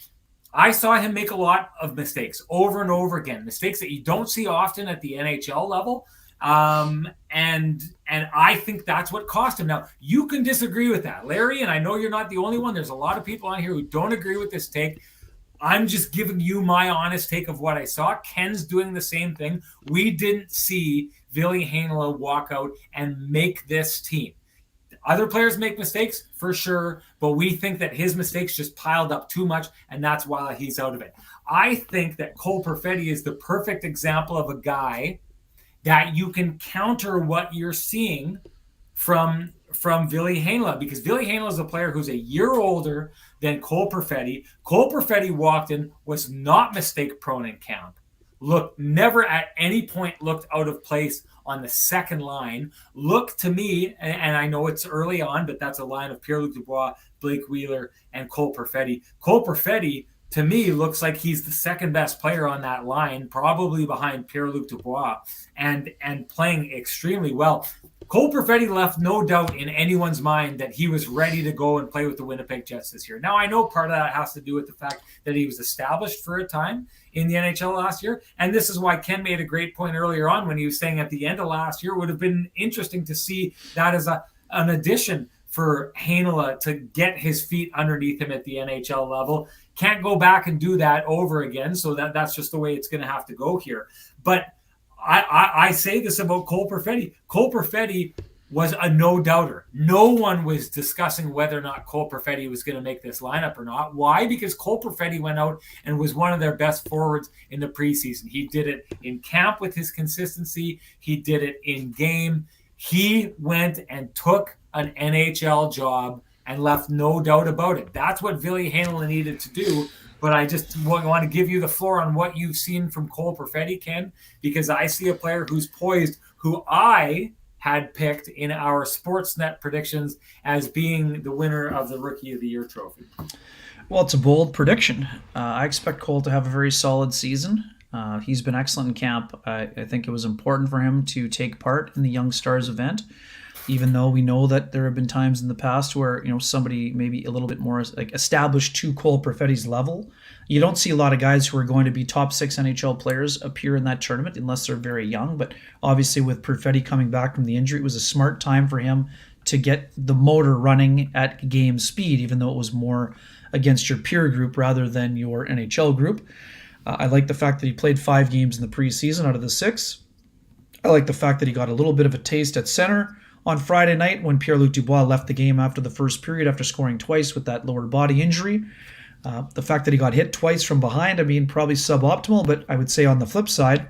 [SPEAKER 1] I saw him make a lot of mistakes over and over again, mistakes that you don't see often at the NHL level. And I think that's what cost him. Now, you can disagree with that, Larry, and I know you're not the only one. There's a lot of people on here who don't agree with this take. I'm just giving you my honest take of what I saw. Ken's doing the same thing. We didn't see Villi Heinola walk out and make this team. Other players make mistakes, for sure, but we think that his mistakes just piled up too much, and that's why he's out of it. I think that Cole Perfetti is the perfect example of a guy that you can counter what you're seeing from Villi Heinola, because Villi Heinola is a player who's a year older than Cole Perfetti. Cole Perfetti walked in, was not mistake prone in camp. Look, never at any point looked out of place on the second line. Look to me, and I know it's early on, but that's a line of Pierre-Luc Dubois, Blake Wheeler, and Cole Perfetti. Cole Perfetti, to me, looks like he's the second best player on that line, probably behind Pierre-Luc Dubois, and playing extremely well. Cole Perfetti left no doubt in anyone's mind that he was ready to go and play with the Winnipeg Jets this year. Now, I know part of that has to do with the fact that he was established for a time in the NHL last year, and this is why Ken made a great point earlier on when he was saying at the end of last year, it would have been interesting to see that as an addition for Heinola to get his feet underneath him at the NHL level. Can't go back and do that over again, so that's just the way it's going to have to go here. But I say this about Cole Perfetti. Cole Perfetti was a no-doubter. No one was discussing whether or not Cole Perfetti was going to make this lineup or not. Why? Because Cole Perfetti went out and was one of their best forwards in the preseason. He did it in camp with his consistency. He did it in game. He went and took an NHL job and left no doubt about it. That's what Villi Heinola needed to do. But I just want to give you the floor on what you've seen from Cole Perfetti, Ken, because I see a player who's poised, who I had picked in our Sportsnet predictions as being the winner of the Rookie of the Year trophy.
[SPEAKER 2] Well, it's a bold prediction. I expect Cole to have a very solid season. He's been excellent in camp. I think it was important for him to take part in the Young Stars event, even though we know that there have been times in the past where, somebody maybe a little bit more like established to Cole Perfetti's level. You don't see a lot of guys who are going to be top 6 NHL players appear in that tournament unless they're very young. But obviously with Perfetti coming back from the injury, it was a smart time for him to get the motor running at game speed, even though it was more against your peer group rather than your NHL group. I like the fact that he played 5 games in the preseason out of the 6. I like the fact that he got a little bit of a taste at center on Friday night when Pierre-Luc Dubois left the game after the first period after scoring twice with that lower body injury. The fact that he got hit twice from behind, probably suboptimal, but I would say on the flip side,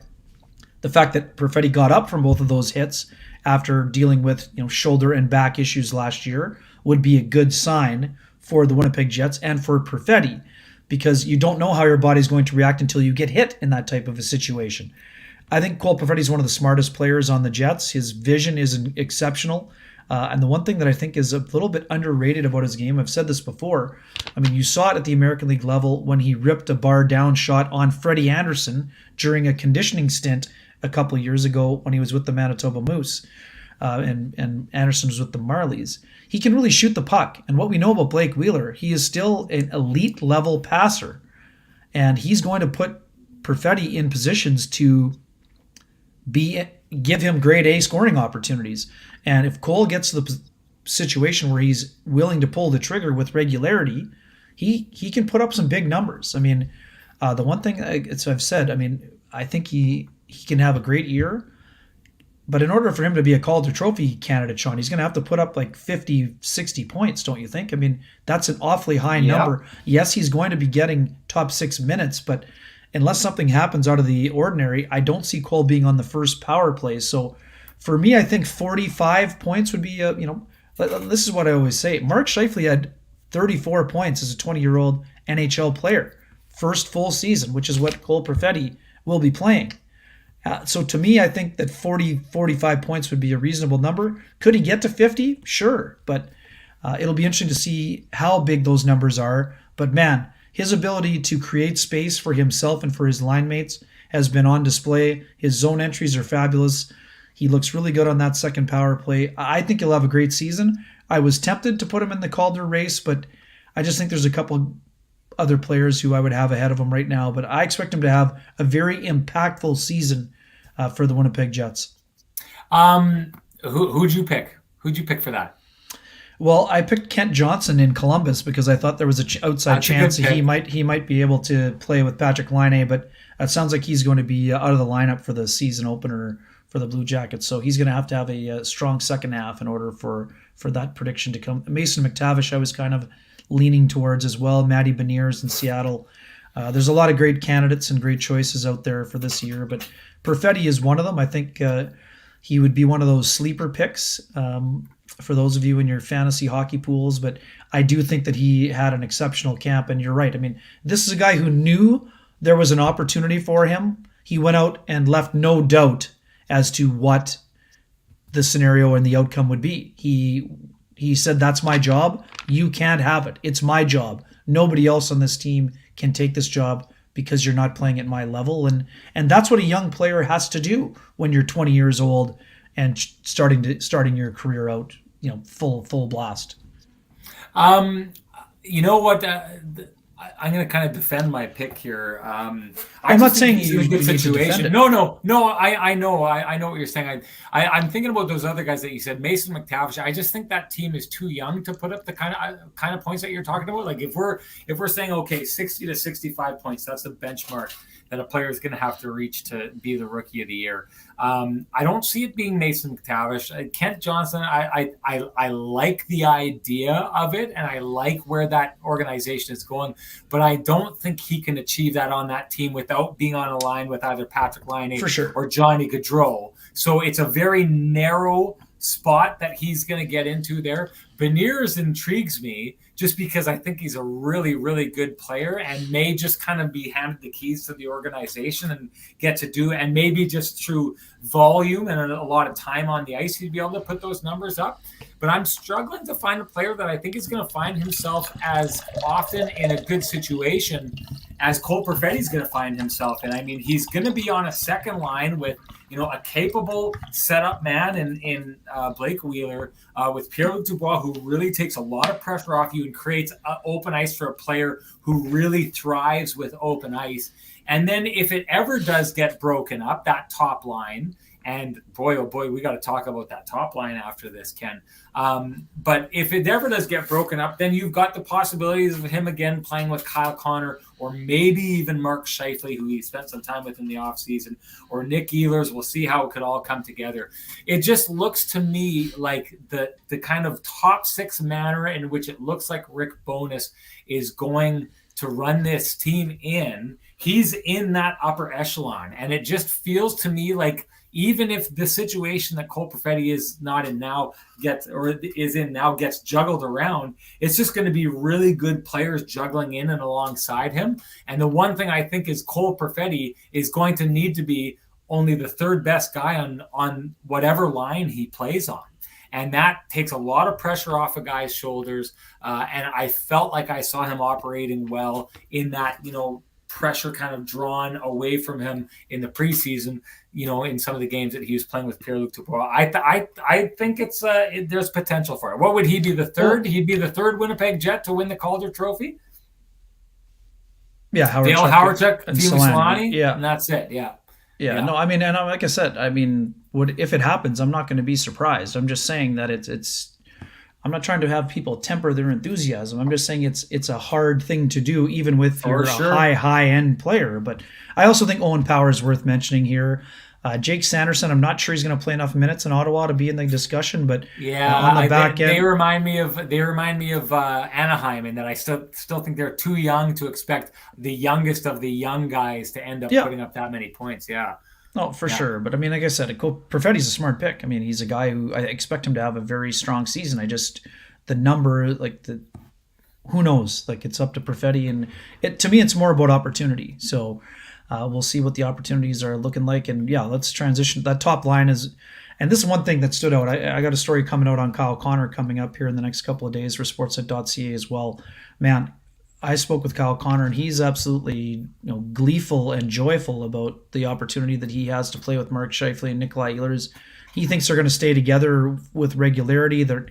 [SPEAKER 2] the fact that Perfetti got up from both of those hits after dealing with shoulder and back issues last year would be a good sign for the Winnipeg Jets and for Perfetti, because you don't know how your body's going to react until you get hit in that type of a situation. I think Cole Perfetti is one of the smartest players on the Jets. His vision is exceptional. And the one thing that I think is a little bit underrated about his game, I've said this before, you saw it at the American League level when he ripped a bar down shot on Freddie Anderson during a conditioning stint a couple of years ago when he was with the Manitoba Moose, and Anderson was with the Marlies. He can really shoot the puck. And what we know about Blake Wheeler, he is still an elite level passer. And he's going to put Perfetti in positions to give him grade A scoring opportunities. And if Cole gets to the situation where he's willing to pull the trigger with regularity, he can put up some big numbers. The one thing I've said, I think he can have a great year, but in order for him to be a Calder Trophy candidate, Sean, he's going to have to put up like 50, 60 points, don't you think? That's an awfully high number. Yes, he's going to be getting top 6 minutes, but unless something happens out of the ordinary, I don't see Cole being on the first power play. So for me, I think 45 points would be, this is what I always say. Mark Scheifele had 34 points as a 20-year-old NHL player. First full season, which is what Cole Perfetti will be playing. So to me, I think that 40, 45 points would be a reasonable number. Could he get to 50? Sure. But it'll be interesting to see how big those numbers are. But man, his ability to create space for himself and for his line mates has been on display. His zone entries are fabulous. He looks really good on that second power play. I think he'll have a great season. I was tempted to put him in the Calder race, but I just think there's a couple other players who I would have ahead of him right now. But I expect him to have a very impactful season for the Winnipeg Jets.
[SPEAKER 1] Who'd you pick? Who'd you pick for that?
[SPEAKER 2] Well, I picked Kent Johnson in Columbus because I thought there was an outside chance he might be able to play with Patrick Laine, but it sounds like he's going to be out of the lineup for the season opener for the Blue Jackets. So he's going to have a strong second half in order for that prediction to come. Mason McTavish, I was kind of leaning towards as well. Matty Beniers in Seattle. There's a lot of great candidates and great choices out there for this year, but Perfetti is one of them. I think he would be one of those sleeper picks for those of you in your fantasy hockey pools, but I do think that he had an exceptional camp, and you're right. I mean, this is a guy who knew there was an opportunity for him. He went out and left no doubt as to what the scenario and the outcome would be. He said, that's my job. You can't have it. It's my job. Nobody else on this team can take this job because you're not playing at my level. And that's what a young player has to do when you're 20 years old and starting your career out, full blast.
[SPEAKER 1] You know what? I'm going to kind of defend my pick here.
[SPEAKER 2] I'm not saying he's in a good situation.
[SPEAKER 1] No. I know what you're saying. I'm thinking about those other guys that you said, Mason McTavish. I just think that team is too young to put up the kind of points that you're talking about. Like if we're saying, okay, 60 to 65 points, that's the benchmark that a player is going to have to reach to be the rookie of the year. I don't see it being Mason McTavish. Kent Johnson, I like the idea of it, and I like where that organization is going, but I don't think he can achieve that on that team without being on a line with either Patrick Laine or Johnny Gaudreau. So it's a very narrow spot that he's going to get into there. Beniers intrigues me just because I think he's a really, really good player and may just kind of be handed the keys to the organization and get to do, and maybe just through volume and a lot of time on the ice, he'd be able to put those numbers up. But I'm struggling to find a player that I think is going to find himself as often in a good situation as Cole Perfetti is going to find himself in. I mean, he's going to be on a second line with, a capable setup man in Blake Wheeler, with Pierre-Luc Dubois, who really takes a lot of pressure off you and creates open ice for a player who really thrives with open ice. And then if it ever does get broken up, that top line, and boy, oh boy, we got to talk about that top line after this, Ken. But if it ever does get broken up, then you've got the possibilities of him again playing with Kyle Connor, or maybe even Mark Scheifele, who he spent some time with in the offseason, or Nick Ehlers. We'll see how it could all come together. It just looks to me like the kind of top six manner in which it looks like Rick Bowness is going to run this team in. He's in that upper echelon, and it just feels to me like even if the situation that Cole Perfetti is not in now gets juggled around, it's just going to be really good players juggling in and alongside him. And the one thing I think is Cole Perfetti is going to need to be only the third best guy on whatever line he plays on. And that takes a lot of pressure off a guy's shoulders. And I felt like I saw him operating well in that, pressure kind of drawn away from him in the preseason, in some of the games that he was playing with Pierre-Luc Dubois. I think there's potential for it. What would he be, the third? He'd be the third Winnipeg Jet to win the Calder Trophy?
[SPEAKER 2] Yeah,
[SPEAKER 1] Dale Hawerchuk, Teemu Selanne,
[SPEAKER 2] yeah,
[SPEAKER 1] and that's it. Yeah.
[SPEAKER 2] No, I mean, and like I said, I mean, if it happens, I'm not going to be surprised. I'm just saying that it's. I'm not trying to have people temper their enthusiasm. I'm just saying it's a hard thing to do, even with a high end player. But I also think Owen Power is worth mentioning here. Jake Sanderson, I'm not sure he's going to play enough minutes in Ottawa to be in the discussion, but on the back end,
[SPEAKER 1] they remind me of Anaheim, in that I still think they're too young to expect the youngest of the young guys to end up putting up that many points. Yeah.
[SPEAKER 2] No, for sure. But I mean, like I said, Perfetti's a smart pick. I mean, he's a guy who I expect him to have a very strong season. The number, who knows? It's up to Perfetti, and to me, it's more about opportunity. So we'll see what the opportunities are looking like. And let's transition. That top line is, and this is one thing that stood out. I got a story coming out on Kyle Connor coming up here in the next couple of days for Sportsnet.ca as well. Man, I spoke with Kyle Connor, and he's absolutely gleeful and joyful about the opportunity that he has to play with Mark Scheifele and Nikolai Ehlers. he thinks they're going to stay together with regularity. They're,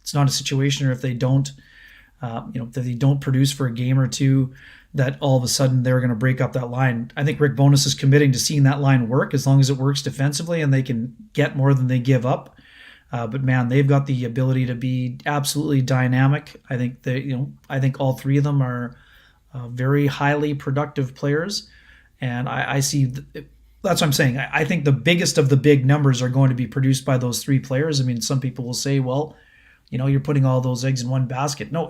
[SPEAKER 2] it's not a situation where if they don't, that they don't produce for a game or two, that all of a sudden they're going to break up that line. I think Rick Bowness is committing to seeing that line work as long as it works defensively and they can get more than they give up. But man, they've got the ability to be absolutely dynamic. I think I think all three of them are very highly productive players, and I see. That's what I'm saying. I think the biggest of the big numbers are going to be produced by those three players. I mean, some people will say, well, you're putting all those eggs in one basket. No,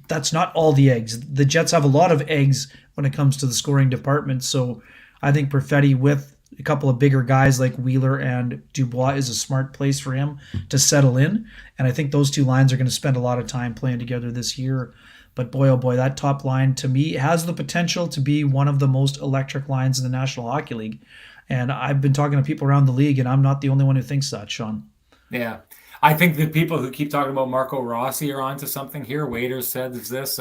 [SPEAKER 2] that's not all the eggs. The Jets have a lot of eggs when it comes to the scoring department. So I think Perfetti with a couple of bigger guys like Wheeler and Dubois is a smart place for him to settle in. And I think those two lines are going to spend a lot of time playing together this year. But boy, oh boy, that top line to me has the potential to be one of the most electric lines in the National Hockey League. And I've been talking to people around the league, and I'm not the only one who thinks that, Sean.
[SPEAKER 1] Yeah. I think the people who keep talking about Marco Rossi are onto something here. Waiters says this.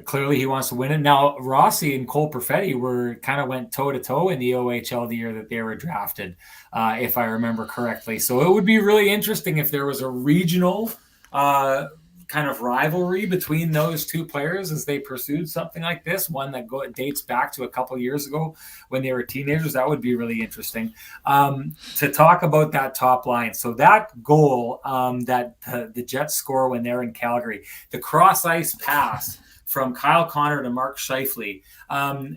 [SPEAKER 1] Clearly, he wants to win it. Now, Rossi and Cole Perfetti went toe-to-toe in the OHL the year that they were drafted, if I remember correctly. So it would be really interesting if there was a regional kind of rivalry between those two players as they pursued something like this, one that dates back to a couple years ago when they were teenagers. That would be really interesting to talk about that top line. So that goal that the Jets score when they're in Calgary, the cross ice pass from Kyle Connor to Mark Scheifele.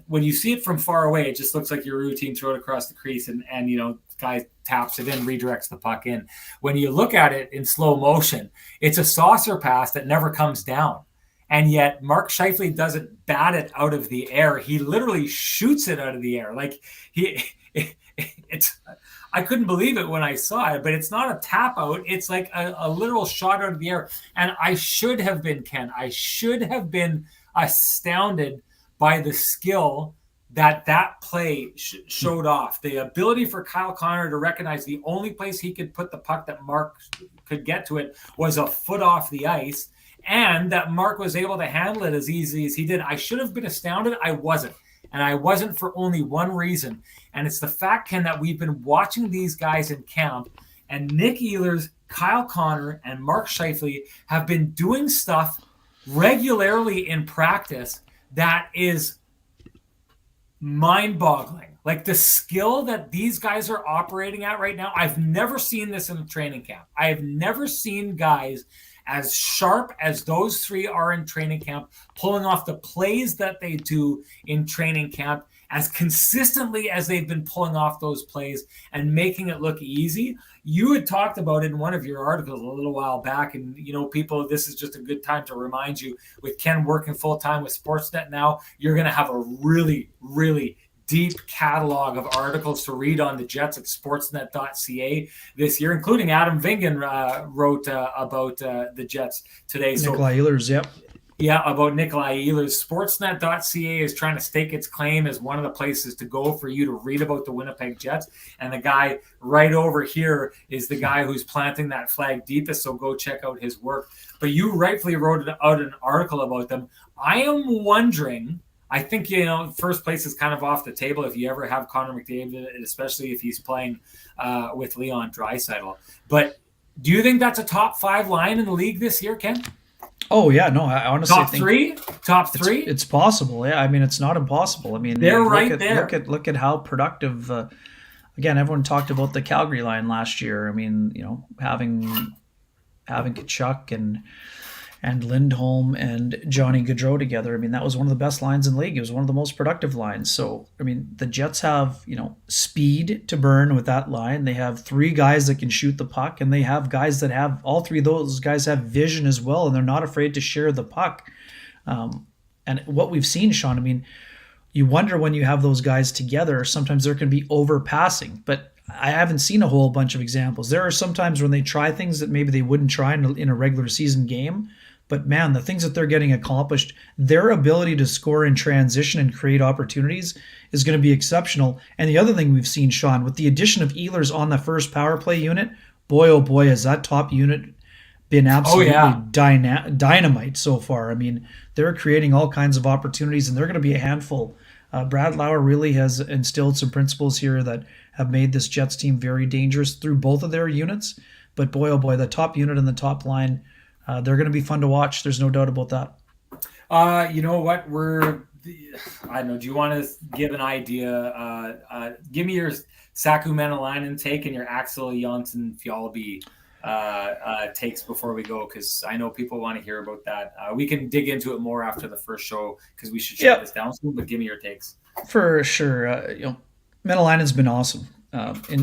[SPEAKER 1] When you see it from far away, it just looks like your routine throw it across the crease and guy taps it in, redirects the puck in. When you look at it in slow motion, it's a saucer pass that never comes down. And yet Mark Scheifele doesn't bat it out of the air. He literally shoots it out of the air. Like I couldn't believe it when I saw it, but it's not a tap out. It's like a literal shot out of the air. And I should have been astounded by the skill that play showed off. The ability for Kyle Connor to recognize the only place he could put the puck that Mark could get to it was a foot off the ice, and that Mark was able to handle it as easy as he did. I should have been astounded. I wasn't. And I wasn't for only one reason. And it's the fact, Ken, that we've been watching these guys in camp, and Nick Ehlers, Kyle Connor, and Mark Scheifele have been doing stuff regularly in practice that is mind-boggling. Like the skill that these guys are operating at right now, I've never seen this in a training camp. I have never seen guys as sharp as those three are in training camp, pulling off the plays that they do in training camp as consistently as they've been pulling off those plays and making it look easy. You had talked about it in one of your articles a little while back, and people, this is just a good time to remind you, with Ken working full-time with Sportsnet now, you're going to have a really, really deep catalog of articles to read on the Jets at sportsnet.ca this year, including Adam Vingan wrote about the Jets today.
[SPEAKER 2] Nikolai Ehlers, yep.
[SPEAKER 1] Yeah, about Nikolai Ehlers. Sportsnet.ca is trying to stake its claim as one of the places to go for you to read about the Winnipeg Jets. And the guy right over here is the guy who's planting that flag deepest, so go check out his work. But you rightfully wrote out an article about them. I am wondering, I think, first place is kind of off the table if you ever have Connor McDavid, especially if he's playing with Leon Draisaitl. But do you think that's a top 5 line in the league this year, Ken?
[SPEAKER 2] Oh, yeah. No, I honestly think
[SPEAKER 1] Top three?
[SPEAKER 2] It's possible. Yeah, I mean, it's not impossible. I mean,
[SPEAKER 1] they're right there.
[SPEAKER 2] Look at how productive. Again, everyone talked about the Calgary line last year. I mean, having Kachuk and Lindholm and Johnny Gaudreau together. I mean, that was one of the best lines in the league. It was one of the most productive lines. So, I mean, the Jets have, speed to burn with that line. They have 3 guys that can shoot the puck, and they have guys that have, all 3 of those guys have vision as well, and they're not afraid to share the puck. And what we've seen, Sean, I mean, you wonder when you have those guys together, sometimes there can be overpassing, but I haven't seen a whole bunch of examples. There are sometimes when they try things that maybe they wouldn't try in a regular season game. But man, the things that they're getting accomplished, their ability to score in transition and create opportunities is going to be exceptional. And the other thing we've seen, Sean, with the addition of Ehlers on the first power play unit, boy, oh boy, has that top unit been absolutely dynamite so far. I mean, they're creating all kinds of opportunities, and they're going to be a handful Brad Lauer really has instilled some principles here that have made this Jets team very dangerous through both of their units. But boy, oh boy, the top unit and the top line, they're going to be fun to watch. There's no doubt about that.
[SPEAKER 1] You know what? I don't know. Do you want to give an idea? Give me your Saku Menelainen take and your Axel Jonsson Fjallby takes before we go, because I know people want to hear about that. We can dig into it more after the first show because we should shut this down soon. But give me your takes.
[SPEAKER 2] For sure. Menelainen's been awesome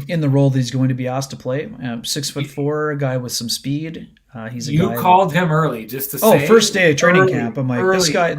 [SPEAKER 2] in the role that he's going to be asked to play. 6'4", a guy with some speed. He's a
[SPEAKER 1] you
[SPEAKER 2] guy
[SPEAKER 1] called him early just to say.
[SPEAKER 2] First day of training camp. I'm like,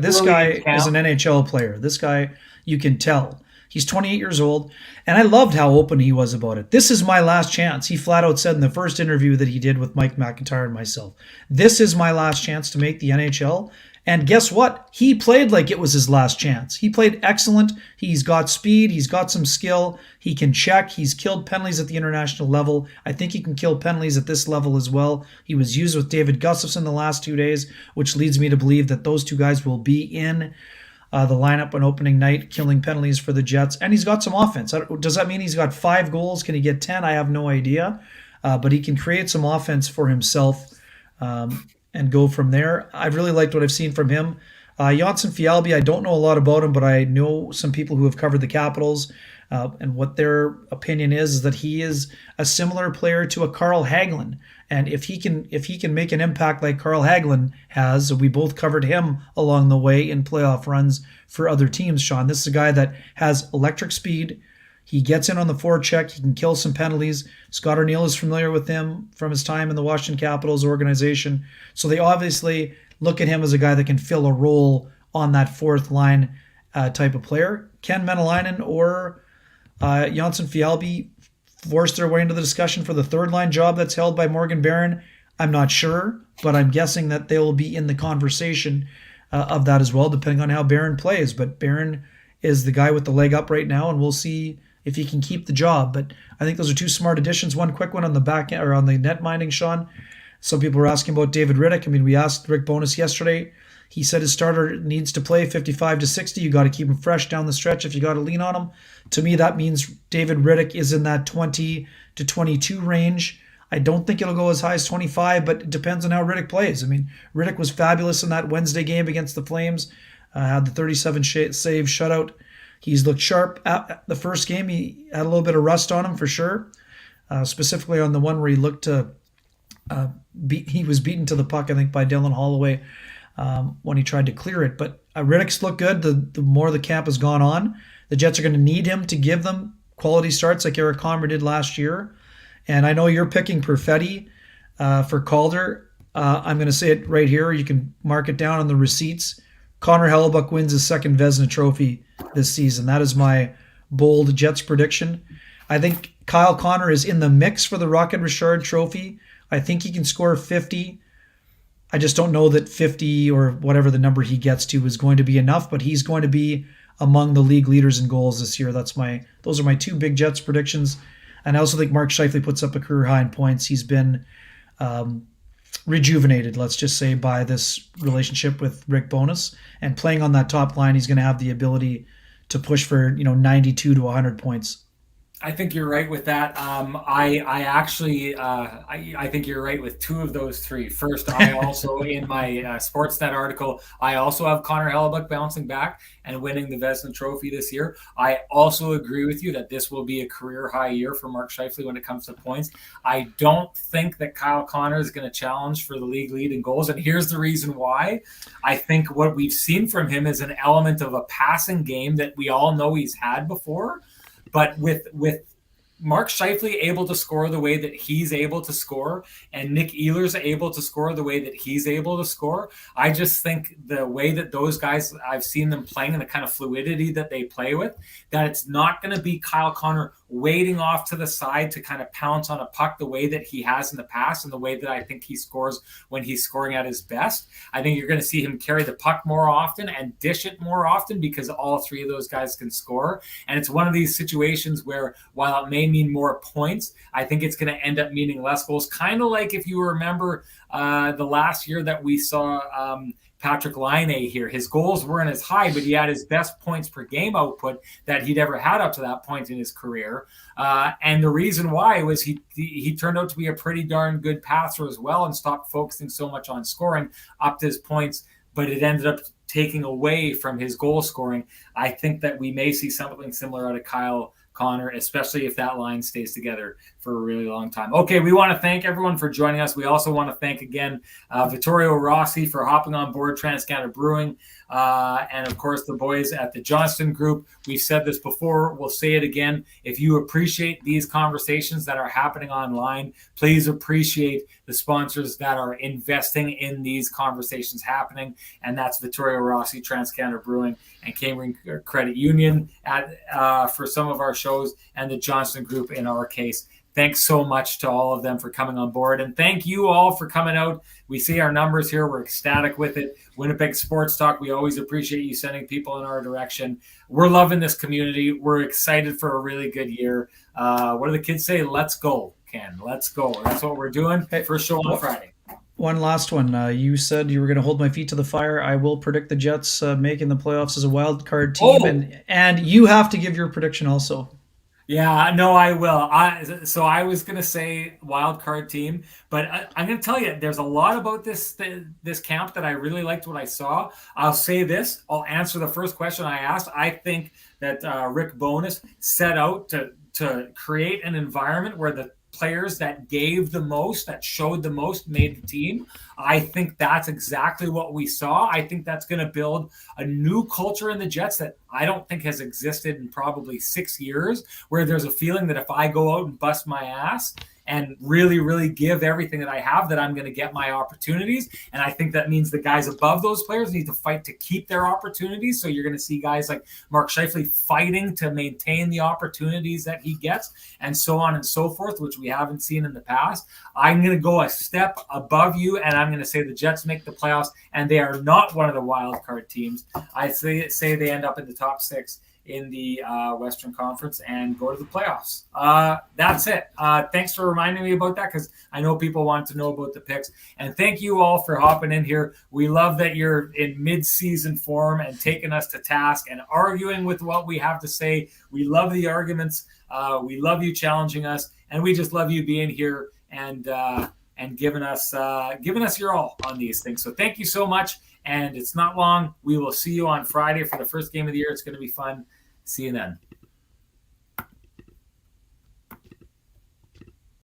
[SPEAKER 2] this guy is an NHL player. This guy, you can tell. He's 28 years old, and I loved how open he was about it. This is my last chance. He flat out said in the first interview that he did with Mike McIntyre and myself, this is my last chance to make the NHL. And guess what? He played like it was his last chance. He played excellent. He's got speed. He's got some skill. He can check. He's killed penalties at the international level. I think he can kill penalties at this level as well. He was used with David Gustafsson the last 2 days, which leads me to believe that those two guys will be in the lineup on opening night, killing penalties for the Jets. And he's got some offense. Does that mean he's got 5 goals? Can he get 10? I have no idea. But he can create some offense for himself. And go from there. I've really liked what I've seen from him. Jonsson Fjallby, I don't know a lot about him, but I know some people who have covered the Capitals, and what their opinion is that he is a similar player to a Carl Hagelin. And if he can make an impact like Carl Hagelin has, we both covered him along the way in playoff runs for other teams, Sean. This is a guy that has electric speed. He gets in on the forecheck. He can kill some penalties. Scott O'Neill is familiar with him from his time in the Washington Capitals organization. So they obviously look at him as a guy that can fill a role on that fourth line type of player. Can Menelainen or Jonsson Fjallby force their way into the discussion for the third line job that's held by Morgan Barron? I'm not sure, but I'm guessing that they'll be in the conversation of that as well, depending on how Barron plays. But Barron is the guy with the leg up right now, and we'll see if he can keep the job. But I think those are two smart additions. One quick one on the back end, or on the net minding, Sean. Some people were asking about David Riddick. I mean, we asked Rick Bowness yesterday. He said his starter needs to play 55 to 60. You got to keep him fresh down the stretch if you got to lean on him. To me, that means David Riddick is in that 20 to 22 range. I don't think it'll go as high as 25, but it depends on how Riddick plays. I mean, Riddick was fabulous in that Wednesday game against the Flames. Had the 37 save shutout. He's looked sharp. At the first game, he had a little bit of rust on him for sure, specifically on the one where he looked to he was beaten to the puck, I think, by Dylan Holloway when he tried to clear it. But Riddick's looked good. The more the camp has gone on, the Jets are going to need him to give them quality starts like Eric Comrie did last year. And I know you're picking Perfetti for Calder. I'm going to say it right here. You can mark it down on the receipts. Connor Hellebuyck wins his second Vezina Trophy this season. That is my bold Jets prediction. I think Kyle Connor is in the mix for the Rocket Richard Trophy. I think he can score 50. I just don't know that 50 or whatever the number he gets to is going to be enough, but he's going to be among the league leaders in goals this year. Those are my two big Jets predictions. And I also think Mark Scheifele puts up a career high in points. He's been rejuvenated, let's just say, by this relationship with Rick Bowness, and playing on that top line, he's going to have the ability to push for 92 to 100 points.
[SPEAKER 1] I think you're right with that. I actually think you're right with two of those three. First, I also in my Sportsnet article, I also have Connor Hellebuyck bouncing back and winning the Vezina Trophy this year. I also agree with you that this will be a career high year for Mark Scheifele when it comes to points. I don't think that Kyle Connor is going to challenge for the league lead in goals, and here's the reason why. I think what we've seen from him is an element of a passing game that we all know he's had before. But with Mark Scheifele able to score the way that he's able to score, and Nick Ehlers able to score the way that he's able to score, I just think the way that those guys, I've seen them playing and the kind of fluidity that they play with, that it's not going to be Kyle Connor waiting off to the side to kind of pounce on a puck the way that he has in the past and the way that I think he scores when he's scoring at his best. I think you're going to see him carry the puck more often and dish it more often because all three of those guys can score. And it's one of these situations where while it may mean more points, I think it's going to end up meaning less goals. Kind of like if you remember the last year that we saw Patrick Laine here. His goals weren't as high, but he had his best points per game output that he'd ever had up to that point in his career. And the reason why was he turned out to be a pretty darn good passer as well, and stopped focusing so much on scoring, upped his points, but it ended up taking away from his goal scoring. I think that we may see something similar out of Kyle Connor, especially if that line stays together for a really long time. Okay, we want to thank everyone for joining us. We also want to thank again Vittorio Rossi for hopping on board TransCanada Brewing, and of course the boys at the Johnston Group. We've said this before, we'll say it again. If you appreciate these conversations that are happening online, please appreciate the sponsors that are investing in these conversations happening, and that's Vittorio Rossi, TransCanada Brewing, and Cambridge Credit Union for some of our shows, and the Johnston Group in our case. Thanks so much to all of them for coming on board. And thank you all for coming out. We see our numbers here. We're ecstatic with it. Winnipeg Sports Talk, we always appreciate you sending people in our direction. We're loving this community. We're excited for a really good year. What do the kids say? Let's go, Ken. Let's go. That's what we're doing. First show on Friday.
[SPEAKER 2] One last one. You said you were going to hold my feet to the fire. I will predict the Jets making the playoffs as a wild card team. And you have to give your prediction also.
[SPEAKER 1] Yeah, no, I will. So I was going to say wild card team, but I'm going to tell you, there's a lot about this camp that I really liked what I saw. I'll say this. I'll answer the first question I asked. I think that Rick Bowness set out to create an environment where the players that gave the most, that showed the most, made the team. I think that's exactly what we saw. I think that's going to build a new culture in the Jets that I don't think has existed in probably 6 years, where there's a feeling that if I go out and bust my ass and really, really give everything that I have, that I'm going to get my opportunities. And I think that means the guys above those players need to fight to keep their opportunities. So you're going to see guys like Mark Scheifele fighting to maintain the opportunities that he gets, and so on and so forth, which we haven't seen in the past. I'm going to go a step above you, and I'm going to say the Jets make the playoffs, and they are not one of the wild card teams. I say they end up in the top 6 in the Western Conference and go to the playoffs. That's it. Thanks for reminding me about that, because I know people want to know about the picks. And thank you all for hopping in here. We love that you're in mid-season form and taking us to task and arguing with what we have to say. We love the arguments. We love you challenging us, and we just love you being here and giving us your all on these things. So thank you so much. And it's not long. We will see you on Friday for the first game of the year. It's going to be fun. See you then.